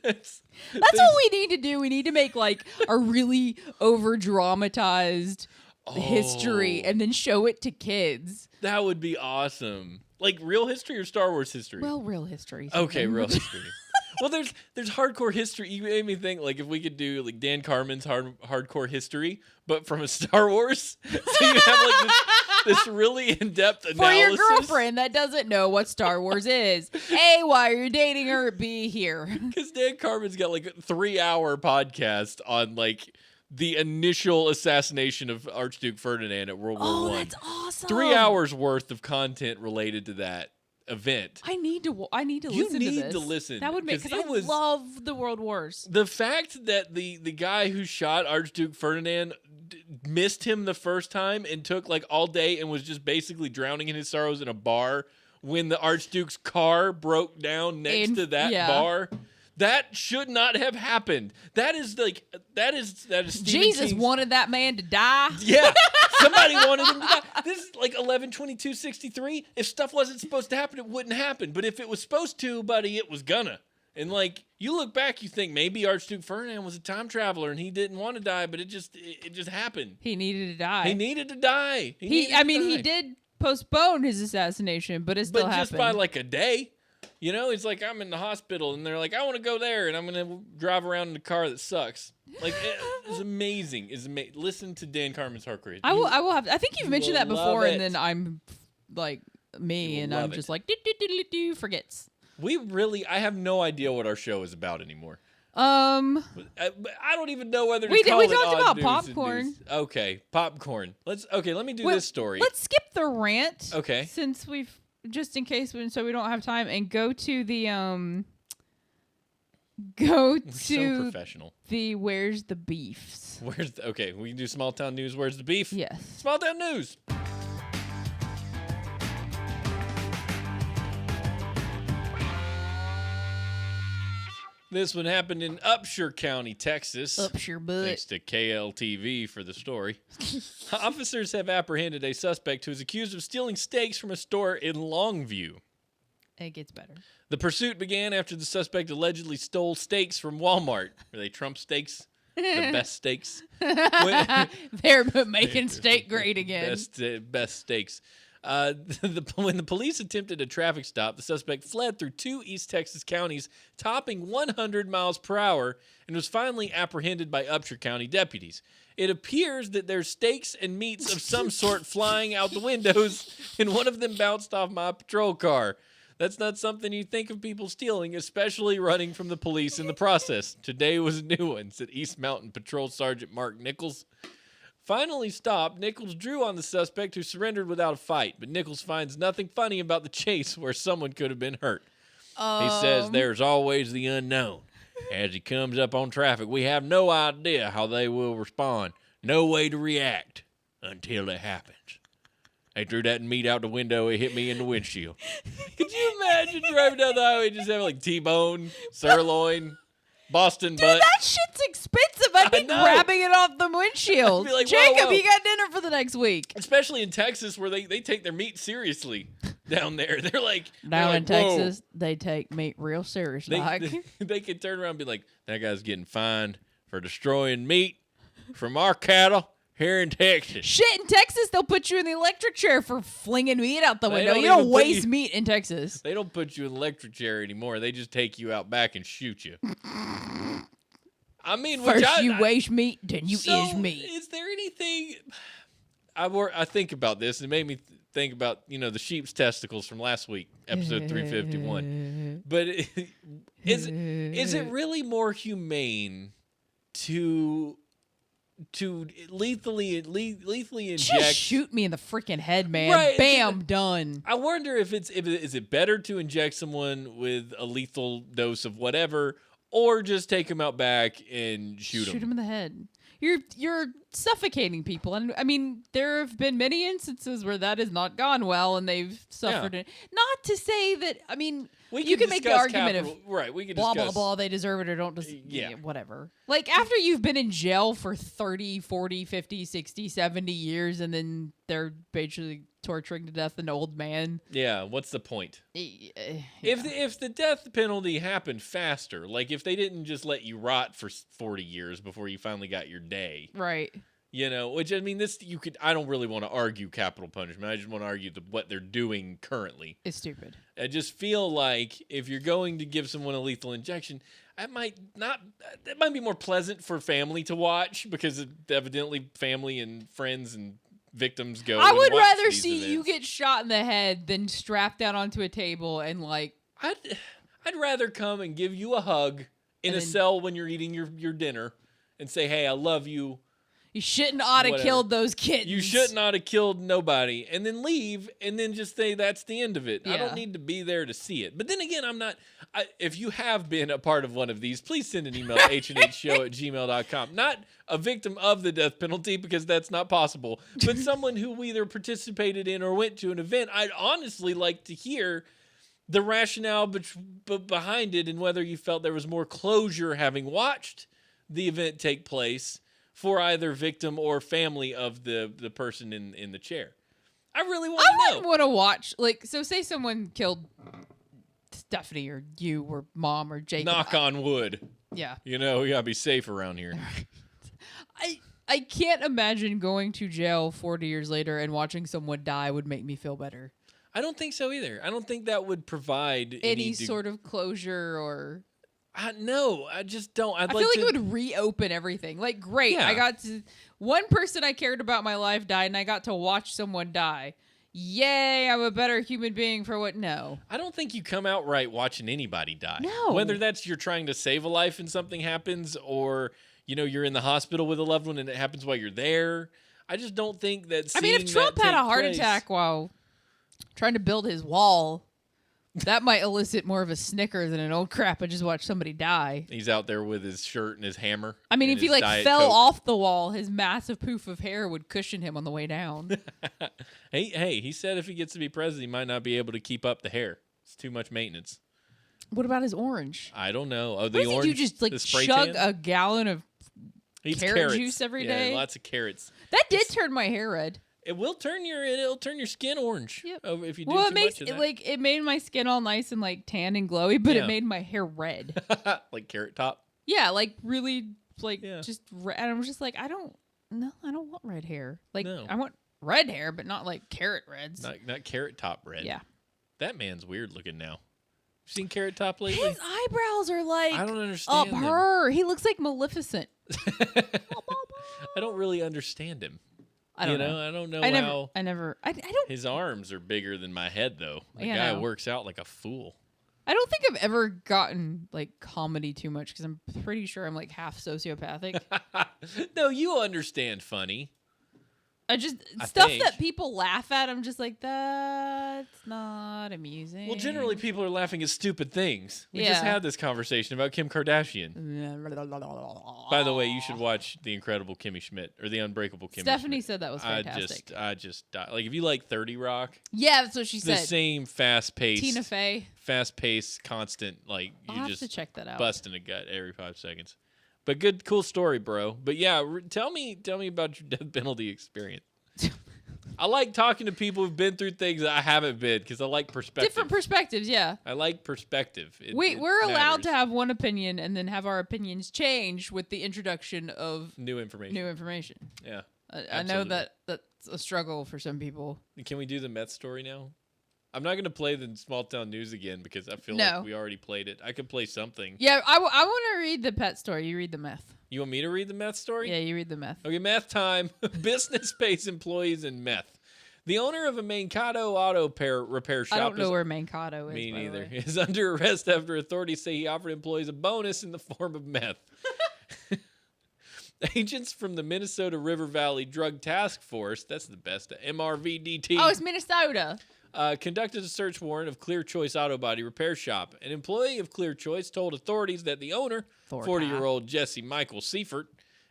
That's what we need to do. We need to make, like, a really over-dramatized history and then show it to kids. That would be awesome. Like, real history or Star Wars history? Well, real history. Okay, real history. Well, there's hardcore history. You made me think, like, if we could do like Dan Carmen's hardcore history, but from a Star Wars, so you have like this really in-depth analysis. For your girlfriend that doesn't know what Star Wars is. A, why are you dating her? B, here. Because Dan Carmen's got like a 3-hour podcast on like the initial assassination of Archduke Ferdinand at World War I. Oh, that's awesome. 3 hours worth of content related to that event. I need to listen to this. You need to listen. That would make, because I love the World Wars. The fact that the guy who shot Archduke Ferdinand missed him the first time and took like all day and was just basically drowning in his sorrows in a bar when the Archduke's car broke down next to that bar. That should not have happened. That is Stephen Jesus King's- wanted that man to die. Yeah, somebody wanted him to die. This is like 11/22/63. If stuff wasn't supposed to happen, it wouldn't happen. But if it was supposed to, buddy, it was gonna. And like you look back, you think maybe Archduke Ferdinand was a time traveler and he didn't want to die, but it just happened. He needed to die. He needed to die. He did postpone his assassination, but it still but happened. just by like a day. You know, it's like I'm in the hospital and they're like, I want to go there and I'm going to drive around in a car that sucks. Like, it's amazing. Listen to Dan Carmen's Heart Rate. I will have. I think you've mentioned that will before, love and it. then I'm like me, You and will I'm love just it. like forgets. I have no idea what our show is about anymore. I I don't even know whether to We call we it talked odd about news and popcorn. news. Okay, popcorn. Let me do Well, this story. Let's skip the rant. Okay. Since we've just in case so we don't have time, and go to the so professional. the where's the beefs. Okay, we can do small town news. Where's the beef? Yes. Small town news. This one happened in Upshur County, Texas. Up your butt. Thanks to KLTV for the story. Officers have apprehended a suspect who is accused of stealing steaks from a store in Longview. It gets better. The pursuit began after the suspect allegedly stole steaks from Walmart. Are they Trump steaks? The best steaks? They're making steak great again. Best steaks. When the police attempted a traffic stop, the suspect fled through 2 East Texas counties, topping 100 miles per hour, and was finally apprehended by Upshur County deputies. It appears that there's steaks and meats of some sort flying out the windows, and one of them bounced off my patrol car. That's not something you think of people stealing, especially running from the police in the process. Today was a new one, said East Mountain Patrol Sergeant Mark Nichols. Finally stopped, Nichols drew on the suspect, who surrendered without a fight. But Nichols finds nothing funny about the chase where someone could have been hurt. He says there's always the unknown. As he comes up on traffic, we have no idea how they will respond. No way to react until it happens. They threw that meat out the window. It hit me in the windshield. Could you imagine driving down the highway and just having like T-bone, sirloin, Boston Dude, butt? that shit's expensive. I'd be know. grabbing it off the windshield. I'd be like, whoa, Jacob, whoa. you got dinner for the next week. Especially in Texas, where they take their meat seriously down there. They're like, Down in they're like, "Whoa." Texas, they take meat real serious. They can turn around and be like, that guy's getting fined for destroying meat from our cattle here in Texas. Shit, in Texas, they'll put you in the electric chair for flinging meat out the They window. don't You don't even put waste you- meat in Texas. They don't put you in an electric chair anymore. They just take you out back and shoot you. I mean, First you waste meat, then you so is meat. Is there anything? I think about this, and it made me think about the sheep's testicles from last week, episode 351. But is it really more humane to lethally inject? Just shoot me in the freaking head, man. Right. Bam, done. I wonder is it better to inject someone with a lethal dose of whatever, or just take them out back and shoot them? Shoot him in the head. You're suffocating people, and I mean there have been many instances where that has not gone well, and they've suffered it. Not to say that you can make the argument of right. We can blah discuss, blah blah, they deserve it or don't Yeah. whatever. Like after you've been in jail for 30, 40, 50, 60, 70 years, and then they're basically torturing to death an old man. Yeah, what's the point? Yeah. If the death penalty happened faster, like if they didn't just let you rot for 40 years before you finally got your day, Right. which I mean, I don't really want to argue capital punishment. I just want to argue what they're doing currently. It's stupid. I just feel like if you're going to give someone a lethal injection, that might be more pleasant for family to watch, because evidently family and friends and victims go. I and would watch rather these see you events. get shot in the head than strapped down onto a table and I'd rather come and give you a hug in And a then- cell when you're eating your dinner and say, hey, I love you. you shouldn't ought to Whatever. killed those kittens. You should not have killed nobody, and then leave, and then just say that's the end of it. I Yeah. don't need to be there to see it. But then again, if you have been a part of one of these, please send an email to hnhshow@gmail.com. Not a victim of the death penalty, because that's not possible, but someone who either participated in or went to an event. I'd honestly like to hear the rationale behind it and whether you felt there was more closure having watched the event take place for either victim or family of the person in the chair. I really want to know. I wouldn't want to watch, like, so say someone killed Stephanie or you or Mom or Jacob. Knock on wood. Yeah. You know, we got to be safe around here. I can't imagine going to jail 40 years later and watching someone die would make me feel better. I don't think so either. I don't think that would provide any sort of closure or... No, I just don't. I feel like it would reopen everything. Like, great, Yeah. I got to... One person I cared about in my life died, and I got to watch someone die. Yay, I'm a better human being for what? No. I don't think you come out right watching anybody die. No. Whether that's you're trying to save a life and something happens, or, you know, you're in the hospital with a loved one and it happens while you're there. I just don't think that I mean, if Trump had a heart attack while trying to build his wall, that might elicit more of a snicker than an old crap. I just watched somebody die. He's out there with his shirt and his hammer. I mean, and if he his like Diet fell Coke. off the wall, his massive poof of hair would cushion him on the way down. Hey, he said if he gets to be president, he might not be able to keep up the hair. It's too much maintenance. What about his orange? I don't know. Oh, What does he do? Just like the spray chug tan? a gallon of He eats carrot carrots. juice every Yeah, day? lots of carrots. That did turn my hair red. It'll turn your skin orange. Yep. If you do Well, too it makes much of it that. like it made my skin all nice and like tan and glowy, but Yeah. it made my hair red. like Carrot Top. Yeah, like really, like Yeah. just. And I was just like, I don't want red hair. Like No. I want red hair, but not like carrot reds. Not Carrot Top red. Yeah, That man's weird looking now. You seen Carrot Top lately? his eyebrows are like I don't up understand them. her. He looks like Maleficent. I don't really understand him. I don't you know. I don't know I how don't. his arms are bigger than my head though. The Yeah, I guy know. works out like a fool. I don't think I've ever gotten like comedy too much because I'm pretty sure I'm like half sociopathic. No, you understand funny. I just I stuff think. that people laugh at. I'm just like, that's not amusing. Well, generally people are laughing at stupid things. We just Yeah. had this conversation about Kim Kardashian. By the way, you should watch The Incredible Kimmy Schmidt or The Unbreakable Kimmy Stephanie Schmidt. said that was fantastic. I just die. Like if you like 30 Rock, Yeah, that's what she the said. same fast-paced, Tina Fey. constant, like I'll you have just to check that out. busting a gut every 5 seconds. But good, cool story, bro. But yeah, tell me about your death penalty experience. I like talking to people who've been through things that I haven't been because I like perspective. Different perspectives, yeah. I like perspective. It We're allowed to matters. have one opinion and then have our opinions change with the introduction of new information. new information. Yeah. I know Absolutely. that's a struggle for some people. Can we do the meth story now? I'm not going to play the small town news again because I feel No. like we already played it. I could play something. Yeah, I want to read the pet story. You read the meth. You want me to read the meth story? Yeah, you read the meth. Okay, meth time. Business pays employees in meth. The owner of a Mankato auto repair shop I don't know is where Mankato is. Me by the neither. way. Is under arrest after authorities say he offered employees a bonus in the form of meth. Agents from the Minnesota River Valley Drug Task Force, that's the best, MRVDT, Oh, it's Minnesota. conducted a search warrant of Clear Choice Auto Body Repair Shop. An employee of Clear Choice told authorities that the owner, Thorpe. 40-year-old Jesse Michael Seifert,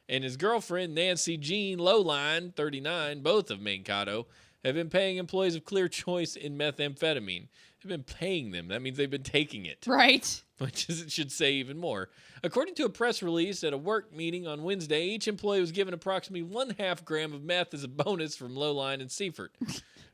and his girlfriend, Nancy Jean Lowline, 39, both of Mankato, have been paying employees of Clear Choice in methamphetamine. They've been paying them. That means they've been taking it, Right. which is, it should say even more. According to a press release at a work meeting on Wednesday, each employee was given approximately 1/2 gram of meth as a bonus from Lowline and Seifert.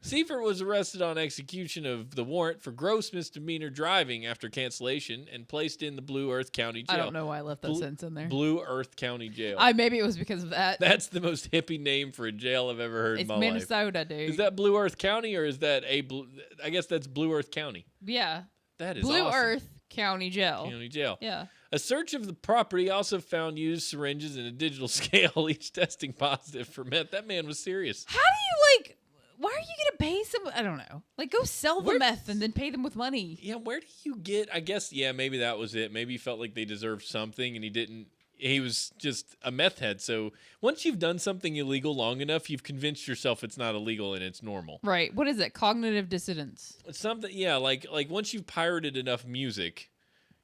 Seifert was arrested on execution of the warrant for gross misdemeanor driving after cancellation and placed in the Blue Earth County Jail. I don't know why I left that Blue- sentence in there. Blue Earth County Jail. Maybe it was because of that. That's the most hippie name for a jail I've ever heard It's in my life. Minnesota, dude. Is that Blue Earth County or is that I guess that's Blue Earth County. Yeah. That is Blue awesome. Earth County Jail. County Jail. Yeah. A search of the property also found used syringes and a digital scale, each testing positive for meth. That man was serious. How do you like? Why are you gonna pay some? I don't know. Like, go sell the Where- meth and then pay them with money. Yeah, where do you get? I guess, yeah, maybe that was it. Maybe he felt like they deserved something and he didn't. He was just a meth head. So once you've done something illegal long enough, you've convinced yourself it's not illegal and it's normal. Right. What is it? Cognitive dissonance. It's something, yeah, like once you've pirated enough music,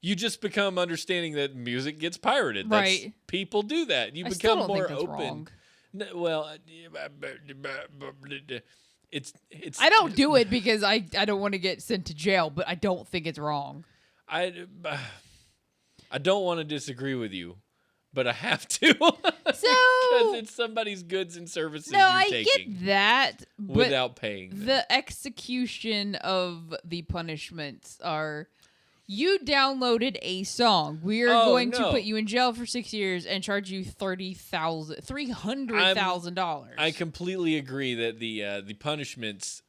you just become understanding that music gets pirated. Right. People do that. You I still become don't more think that's open. wrong. No, well, I don't do it because I don't want to get sent to jail, but I don't think it's wrong. I don't want to disagree with you, but I have to. Because it's somebody's goods and services you're taking. Get that, but without paying them. The execution of the punishments are... You downloaded a song. We are going to put you in jail for 6 years and charge you $300,000. I completely agree that the punishments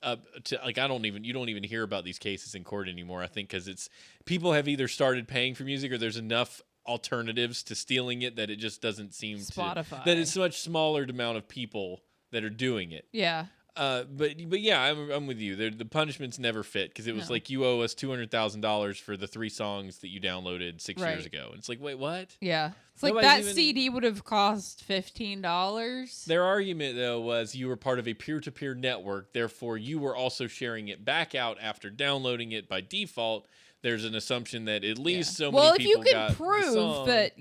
to like you don't even hear about these cases in court anymore. I think because people have either started paying for music or there's enough alternatives to stealing it that it just doesn't seem Spotify. That it's a much smaller amount of people that are doing it. Yeah. But yeah, I'm with you. The punishments never fit because it was like you owe us $200,000 for the 3 songs that you downloaded 6 years ago. And it's like, wait, what? Yeah, it's like that CD would have cost $15. Their argument though was you were part of a peer-to-peer network, therefore you were also sharing it back out after downloading it by default. There's an assumption that at least so many people got the song. Well, if you can prove that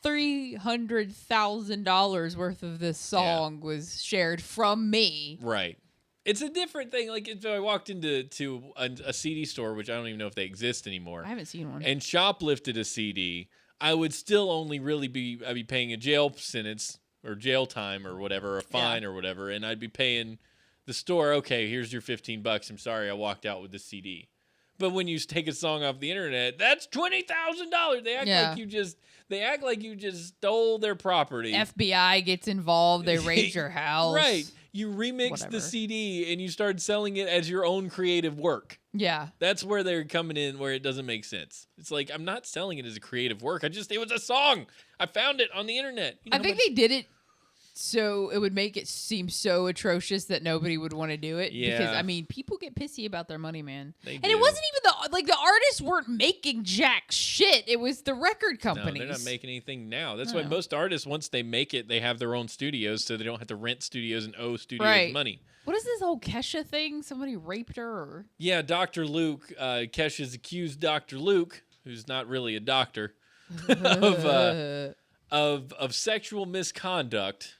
$300,000 worth of this song was shared from me. Right. It's a different thing. Like if I walked into a CD store, which I don't even know if they exist anymore. I haven't seen one. And shoplifted a CD, I would still only really be paying a jail sentence or jail time or whatever, a fine or whatever, and I'd be paying the store, okay, here's your $15. I'm sorry I walked out with the CD. But when you take a song off the internet, that's $20,000. They act like you just stole their property. FBI gets involved. They raid your house. Right. You remix the CD and you start selling it as your own creative work. Yeah. That's where they're coming in where it doesn't make sense. It's like, I'm not selling it as a creative work. It was a song. I found it on the internet. I think they did it so it would make it seem so atrocious that nobody would want to do it. Yeah. Because, people get pissy about their money, man. They and do. it wasn't even the artists weren't making jack shit. It was the record companies. No, they're not making anything now. That's why most artists, once they make it, they have their own studios so they don't have to rent studios and owe studios money. What is this whole Kesha thing? Somebody raped her? Or? Yeah, Dr. Luke. Kesha's accused Dr. Luke, who's not really a doctor, of sexual misconduct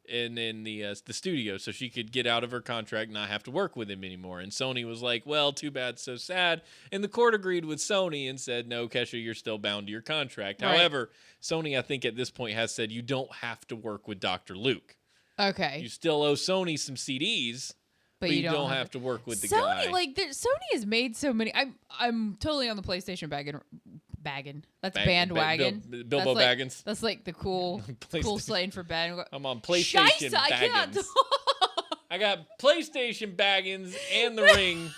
in the studio, so she could get out of her contract and not have to work with him anymore. And Sony was like, well, too bad, so sad. And the court agreed with Sony and said, no, Kesha, you're still bound to your contract. Right. However, Sony, I think at this point has said you don't have to work with Dr. Luke. Okay. You still owe Sony some CDs, but you don't have to work with the guy. Sony has made so many. I'm totally on the PlayStation bagging. That's bandwagon. Bilbo Baggins. That's like the cool slang for bandwagon. I'm on PlayStation Baggins. I got PlayStation Baggins and the ring.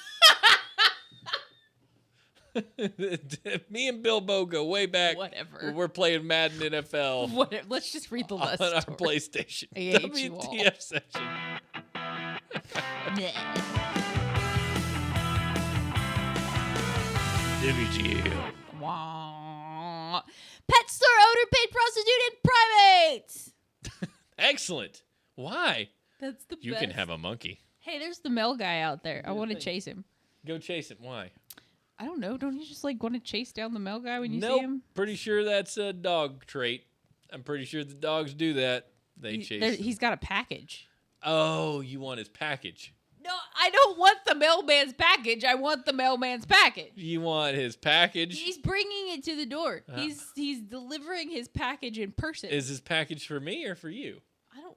Me and Bilbo go way back. Whatever. We're playing Madden NFL. Whatever. Let's just read the list. On our PlayStation. WTF session. WGL. Wah. Pet store owner paid prostitute in private. Excellent. Why? That's the best. You can have a monkey. Hey, there's the mail guy out there. I want to chase him. Go chase him. Why? I don't know. Don't you just want to chase down the mail guy when you see him? Pretty sure that's a dog trait. I'm pretty sure the dogs do that. They chase. He's got a package. Oh, you want his package? No, I don't want the mailman's package. I want the mailman's package. You want his package? He's bringing it to the door. He's delivering his package in person. Is his package for me or for you?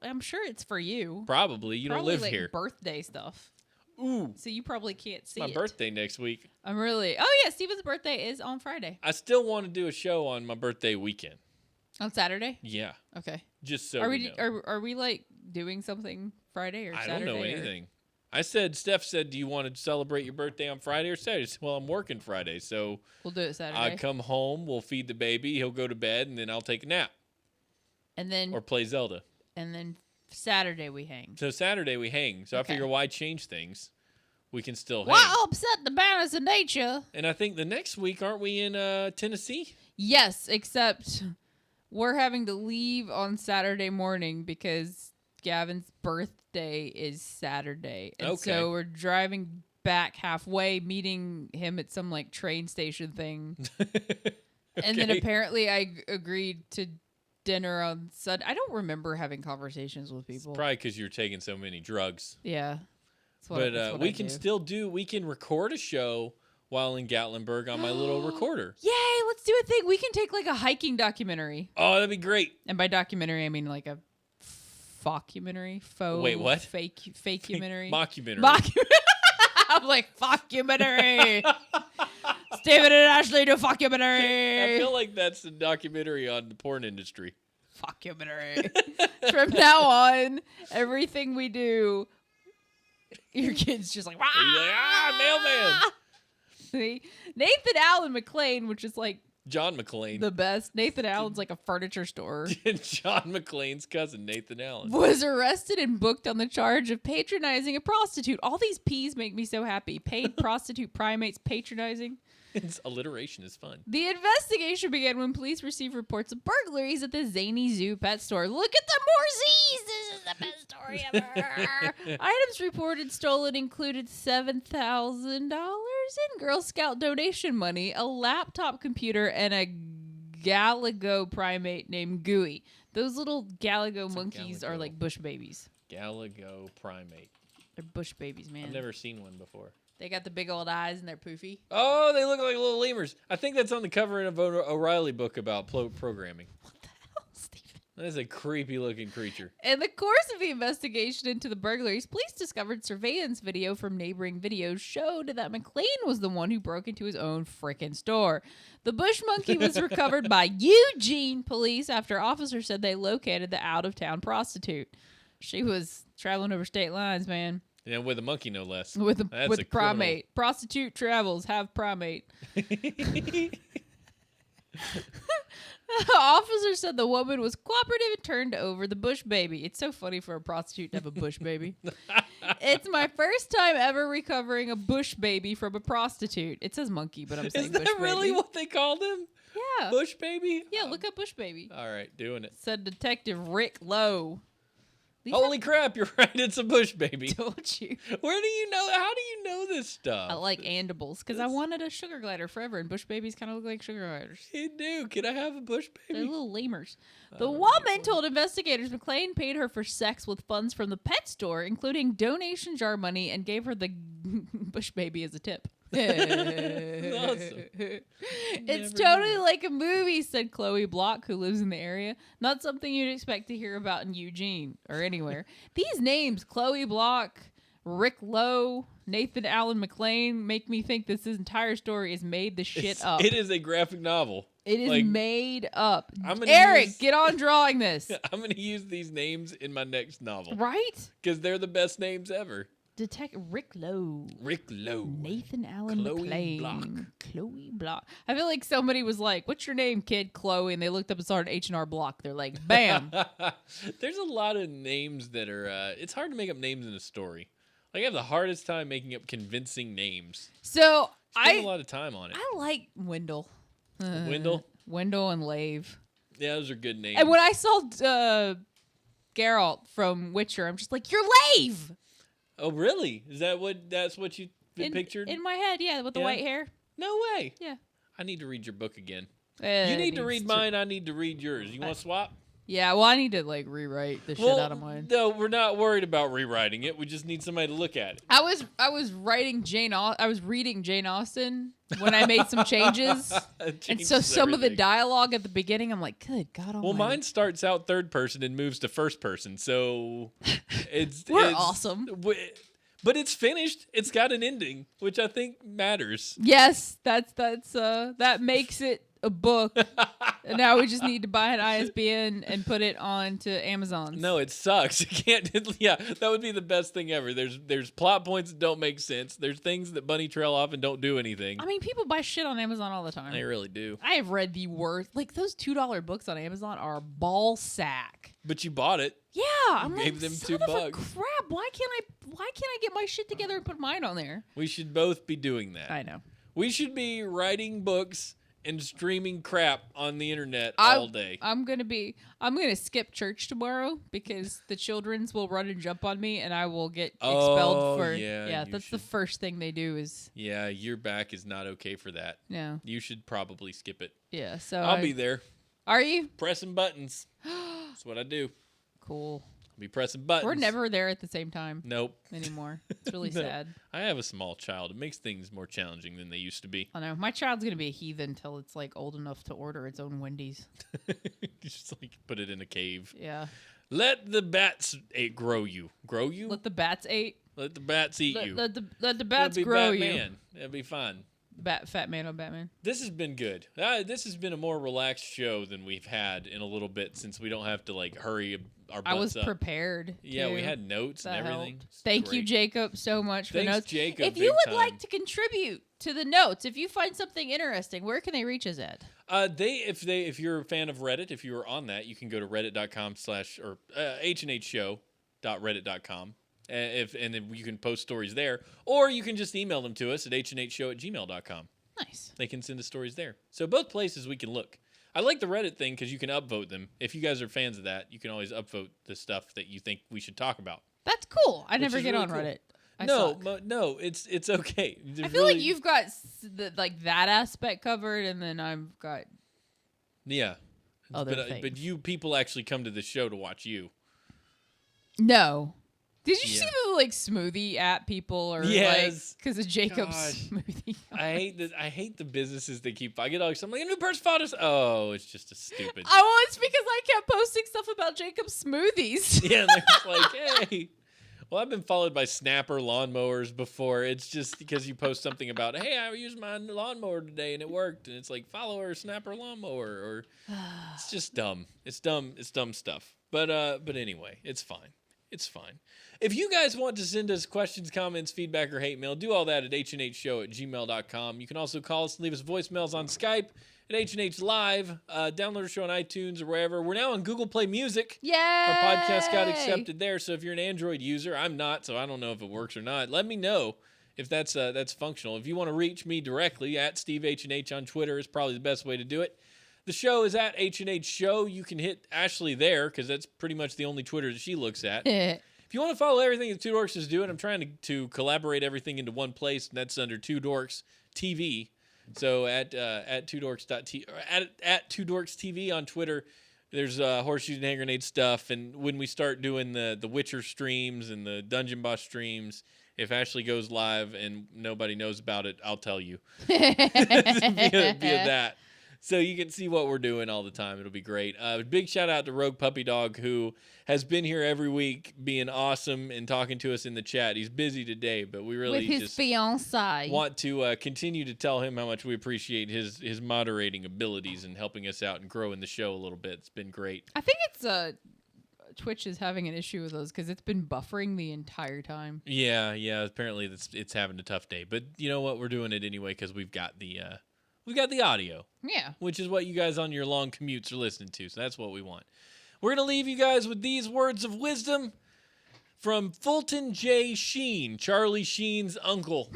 I'm sure it's for you. Probably. You don't live here. Birthday stuff. Ooh. So you probably can't see it. My birthday next week. Oh yeah, Steven's birthday is on Friday. I still want to do a show on my birthday weekend. On Saturday? Yeah. Okay. Just so are we doing something Friday or Saturday? I don't know anything. Steph said, do you want to celebrate your birthday on Friday or Saturday? I said, well, I'm working Friday, so we'll do it Saturday. I come home, we'll feed the baby, he'll go to bed, and then I'll take a nap. Or play Zelda. And then Saturday we hang. So Saturday we hang. So I figure why change things? We can still hang. Why upset the balance of nature? And I think the next week, aren't we in Tennessee? Yes, except we're having to leave on Saturday morning because Gavin's birthday is Saturday. And so we're driving back halfway, meeting him at some train station thing. And then apparently I agreed to dinner on Sunday. I don't remember having conversations with people. It's probably because you're taking so many drugs. Yeah. But we can still we can record a show while in Gatlinburg on my little recorder. Yay, let's do a thing. We can take like a hiking documentary. Oh, that'd be great. And by documentary, I mean like a faucumentary. Faux. Wait, what? Fake-umentary. Mockumentary. I'm like, faucumentary. Stephen and Ashley do faucumentary. I feel like that's a documentary on the porn industry. Faucumentary. From now on, everything we do, your kid's just like, mailman. See? Nathan Allen McLean, which is like John McClane. the best. Nathan Allen's like a furniture store. John McClane's cousin, Nathan Allen. Was arrested and booked on the charge of patronizing a prostitute. All these P's make me so happy. Paid prostitute primates patronizing. It's alliteration is fun. The investigation began when police received reports of burglaries at the Zany Zoo pet store. Look at the more Z's! This is the best story ever. Items reported stolen included $7,000 in Girl Scout donation money, a laptop computer, and a Galago primate named Gooey. Those little Galago monkeys are like bush babies. Galago primate. They're bush babies, man. I've never seen one before. They got the big old eyes and they're poofy. Oh, they look like little lemurs. I think that's on the cover of an O'Reilly book about programming. What the hell, Stephen? That is a creepy looking creature. In the course of the investigation into the burglaries, police discovered surveillance video from neighboring videos showed that McLean was the one who broke into his own frickin' store. The bush monkey was recovered by Eugene police after officers said they located the out-of-town prostitute. She was traveling over state lines, man. Yeah, with a monkey, no less. With primate. Prostitute travels, have primate. Officer said the woman was cooperative and turned over the bush baby. It's so funny for a prostitute to have a bush baby. It's my first time ever recovering a bush baby from a prostitute. It says monkey, but I'm saying Is bush that really baby. what they called him? Yeah. Bush baby? Yeah, look up bush baby. All right, doing it. Said Detective Rick Lowe. Holy crap, you're right. It's a bush baby. Told you. Where do you know? How do you know this stuff? I like Andibles because I wanted a sugar glider forever, and bush babies kind of look like sugar gliders. You do. Can I have a bush They're baby? little lemurs. The woman told investigators McLean paid her for sex with funds from the pet store, including donation jar money, and gave her the bush baby as a tip. Awesome. It's totally like a movie, said Chloe Block, who lives in the area. Not something you'd expect to hear about in Eugene or anywhere. These names, Chloe Block, Rick Lowe, Nathan Allen McLean, make me think this entire story is made the shit up. It is a graphic novel. It is made up. Eric, get on drawing this. I'm going to use these names in my next novel. Right? Because they're the best names ever. Detective Rick Lowe. Rick Lowe. Nathan Allen Chloe McLean. Block. Chloe Block. I feel like somebody was like, "What's your name, kid?" Chloe, and they looked up and saw an H&R Block. They're like, "Bam." There's a lot of names that are. It's hard to make up names in a story. Like I have the hardest time making up convincing names. So Spend a lot of time on it. I like Wendell. Wendell and Lave. Yeah, those are good names. And when I saw Geralt from Witcher, I'm just like, "You're Lave." Oh, really? That's what you pictured? In my head, yeah, with the white hair. No way. Yeah. I need to read your book again. You need to read mine. I need to read yours. You want to swap? Yeah, well, I need to like rewrite the shit out of mine. No, we're not worried about rewriting it. We just need somebody to look at it. I was writing I was reading Jane Austen when I made some changes. And so some of the dialogue at the beginning, I'm like, good God almighty. Well, mine starts out third person and moves to first person, so it's awesome. But it's finished. It's got an ending, which I think matters. Yes, that makes it a book. And now we just need to buy an ISBN and put it on to Amazon. No, it sucks. You can't. Yeah, that would be the best thing ever. There's plot points that don't make sense. There's things that bunny trail off and don't do anything. I mean, people buy shit on Amazon all the time. They really do. I have read the worst. Like those $2 books on Amazon are ball sack. But you bought it. Yeah, I'm like, gave them son $2. of a crap. Why can't I get my shit together and put mine on there? We should both be doing that. I know. We should be writing books and streaming crap on the internet all day. I'm gonna skip church tomorrow because the children's will run and jump on me and I will get expelled for that's the first thing they do is your back is not okay for that. No. You should probably skip it. Yeah, so I'll be there. Are you? Pressing buttons. That's what I do. Cool. Be pressing buttons. We're never there at the same time Nope. anymore. It's really No. sad. I have a small child. It makes things more challenging than they used to be. I know. My child's going to be a heathen until it's like old enough to order its own Wendy's. Just like put it in a cave. Yeah. Let the bats grow you. Grow you? Let the bats eat. Let the bats eat you. Let the That'd bats be grow Batman. That'd be fun. you. Fat man on Batman. This has been good. This has been a more relaxed show than we've had in a little bit since we don't have to like hurry our butts I was up. prepared. Yeah, we too. had notes and That everything. helped. It's Thank you, great. Jacob, so much for the Thanks, notes. Jacob, If big you would time. like to contribute to the notes, if you find something interesting, where can they reach us at? If you're a fan of Reddit, if you are on that, you can go to hnhshow.reddit.com. And then you can post stories there, or you can just email them to us at hnhshow@gmail.com. Nice. They can send us stories there. So both places we can look. I like the Reddit thing because you can upvote them. If you guys are fans of that, you can always upvote the stuff that you think we should talk about. That's cool. I Which never is get really on cool. Reddit. I No, suck. no, it's okay. I feel like you've got like that aspect covered, and then I've got yeah. other but things. but you people actually come to the show to watch you. No. Did you see Yeah. the like smoothie app people or Yes. like because of Jacob's Gosh. smoothie? I hate the businesses that keep. I get all. I'm like a new person followed us. Oh, it's just a stupid. Oh, it's because I kept posting stuff about Jacob's smoothies. Yeah, they're just like, hey. Well, I've been followed by Snapper lawnmowers before. It's just because you post something about, hey, I used my lawnmower today and it worked, and it's like follow our Snapper lawnmower, or it's just dumb. It's dumb. It's dumb stuff. But anyway, it's fine. It's fine. If you guys want to send us questions, comments, feedback, or hate mail, do all that at hnhshow@gmail.com. You can also call us and leave us voicemails on Skype at HNH Live. Download our show on iTunes or wherever. We're now on Google Play Music. Yay! Our podcast got accepted there, so if you're an Android user, I'm not, so I don't know if it works or not. Let me know if that's functional. If you want to reach me directly, at SteveHNH on Twitter is probably the best way to do it. The show is at HNH Show. You can hit Ashley there, because that's pretty much the only Twitter that she looks at. If you want to follow everything that Two Dorks is doing, I'm trying to collaborate everything into one place, and that's under Two Dorks TV. So at Two Dorks at Two Dorks TV on Twitter, there's Horseshoes and hand grenade stuff. And when we start doing the Witcher streams and the Dungeon Boss streams, if Ashley goes live and nobody knows about it, I'll tell you via that. So you can see what we're doing all the time. It'll be great. Big shout out to Rogue Puppy Dog, who has been here every week being awesome and talking to us in the chat. He's busy today, but we really With his just fiancée. want to continue to tell him how much we appreciate his moderating abilities and helping us out and growing the show a little bit. It's been great. I think it's Twitch is having an issue with those because it's been buffering the entire time. Yeah. Apparently it's having a tough day, but you know what? We're doing it anyway because we've got the audio. Yeah. Which is what you guys on your long commutes are listening to. So that's what we want. We're going to leave you guys with these words of wisdom from Fulton J. Sheen, Charlie Sheen's uncle.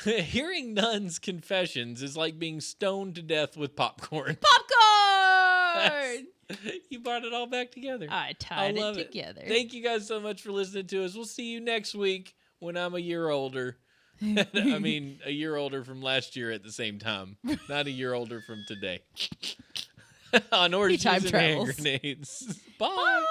Hearing nuns' confessions is like being stoned to death with popcorn. Popcorn! You brought it all back together. I tied love it together. Thank you guys so much for listening to us. We'll see you next week when I'm a year older. I mean, a year older from last year at the same time. Not a year older from today. On Horseshoes time and hand travels. grenades. Bye.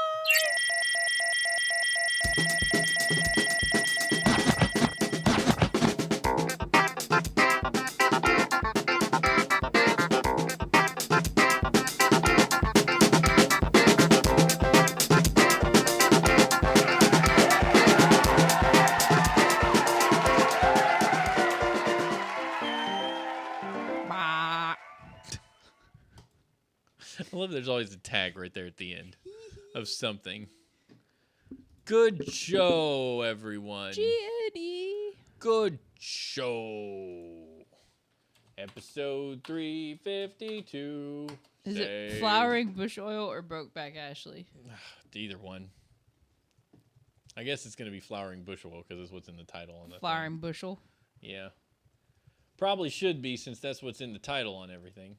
Bah. I love there's always a tag right there at the end of something. Good show, everyone. G-N-E. Good show. Episode 352. Is Save. it Flowering Bush Oil or Brokeback Ashley? Either one. I guess it's going to be Flowering Bush Oil because it's what's in the title on the Flowering Bushel. Yeah. Probably should be since that's what's in the title on everything.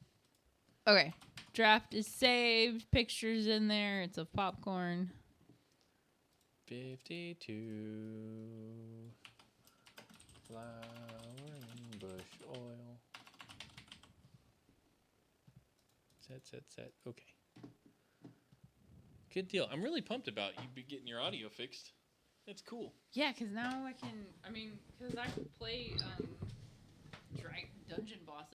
Okay. Draft is saved. Pictures in there. It's of popcorn. 52. Flowering Bush Oil. Set. Okay. Good deal. I'm really pumped about you getting your audio fixed. That's cool. Yeah, because now I can. I mean, because I can play Dungeon Boss